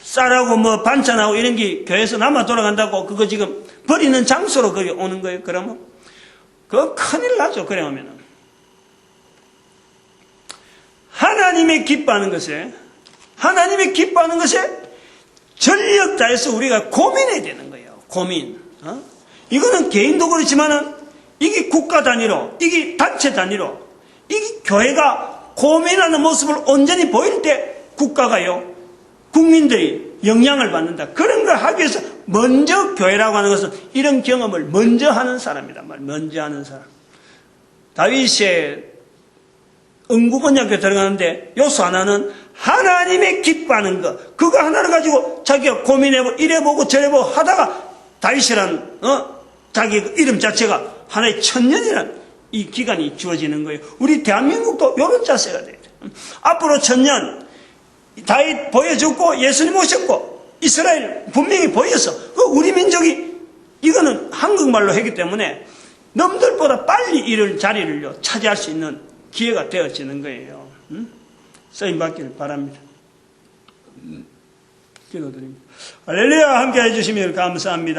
쌀하고 뭐 반찬하고 이런 게 교회에서 남아 돌아간다고 그거 지금 버리는 장소로 거기 오는 거예요. 그러면 그거 큰일 나죠. 그래 오면은 하나님의 기뻐하는 것에 전력 다해서 우리가 고민해야 되는 거예요. 고민. 이거는 개인도 그렇지만은 이게 국가 단위로, 이게 단체 단위로, 이게 교회가 고민하는 모습을 온전히 보일 때 국가가요, 국민들이 영향을 받는다. 그런 걸 하기 위해서 먼저 교회라고 하는 것은 이런 경험을 먼저 하는 사람이란 말이에요. 먼저 하는 사람. 다윗의 응구번역에 들어가는데 요소 하나는 하나님의 기뻐하는 것. 그거 하나를 가지고 자기가 고민해보고 이래보고 저래보고 하다가 다윗이란 자기 이름 자체가 하나의 천년이라는 이 기간이 주어지는 거예요. 우리 대한민국도 이런 자세가 돼요. 앞으로 천년 다윗 보여줬고 예수님 오셨고 이스라엘 분명히 보여서 우리 민족이 이거는 한국말로 했기 때문에 남들보다 빨리 이런 자리를요 차지할 수 있는 기회가 되어지는 거예요. 쓰임 받기를 바랍니다. 기도드립니다. 할렐루야. 함께 해주시면 감사합니다.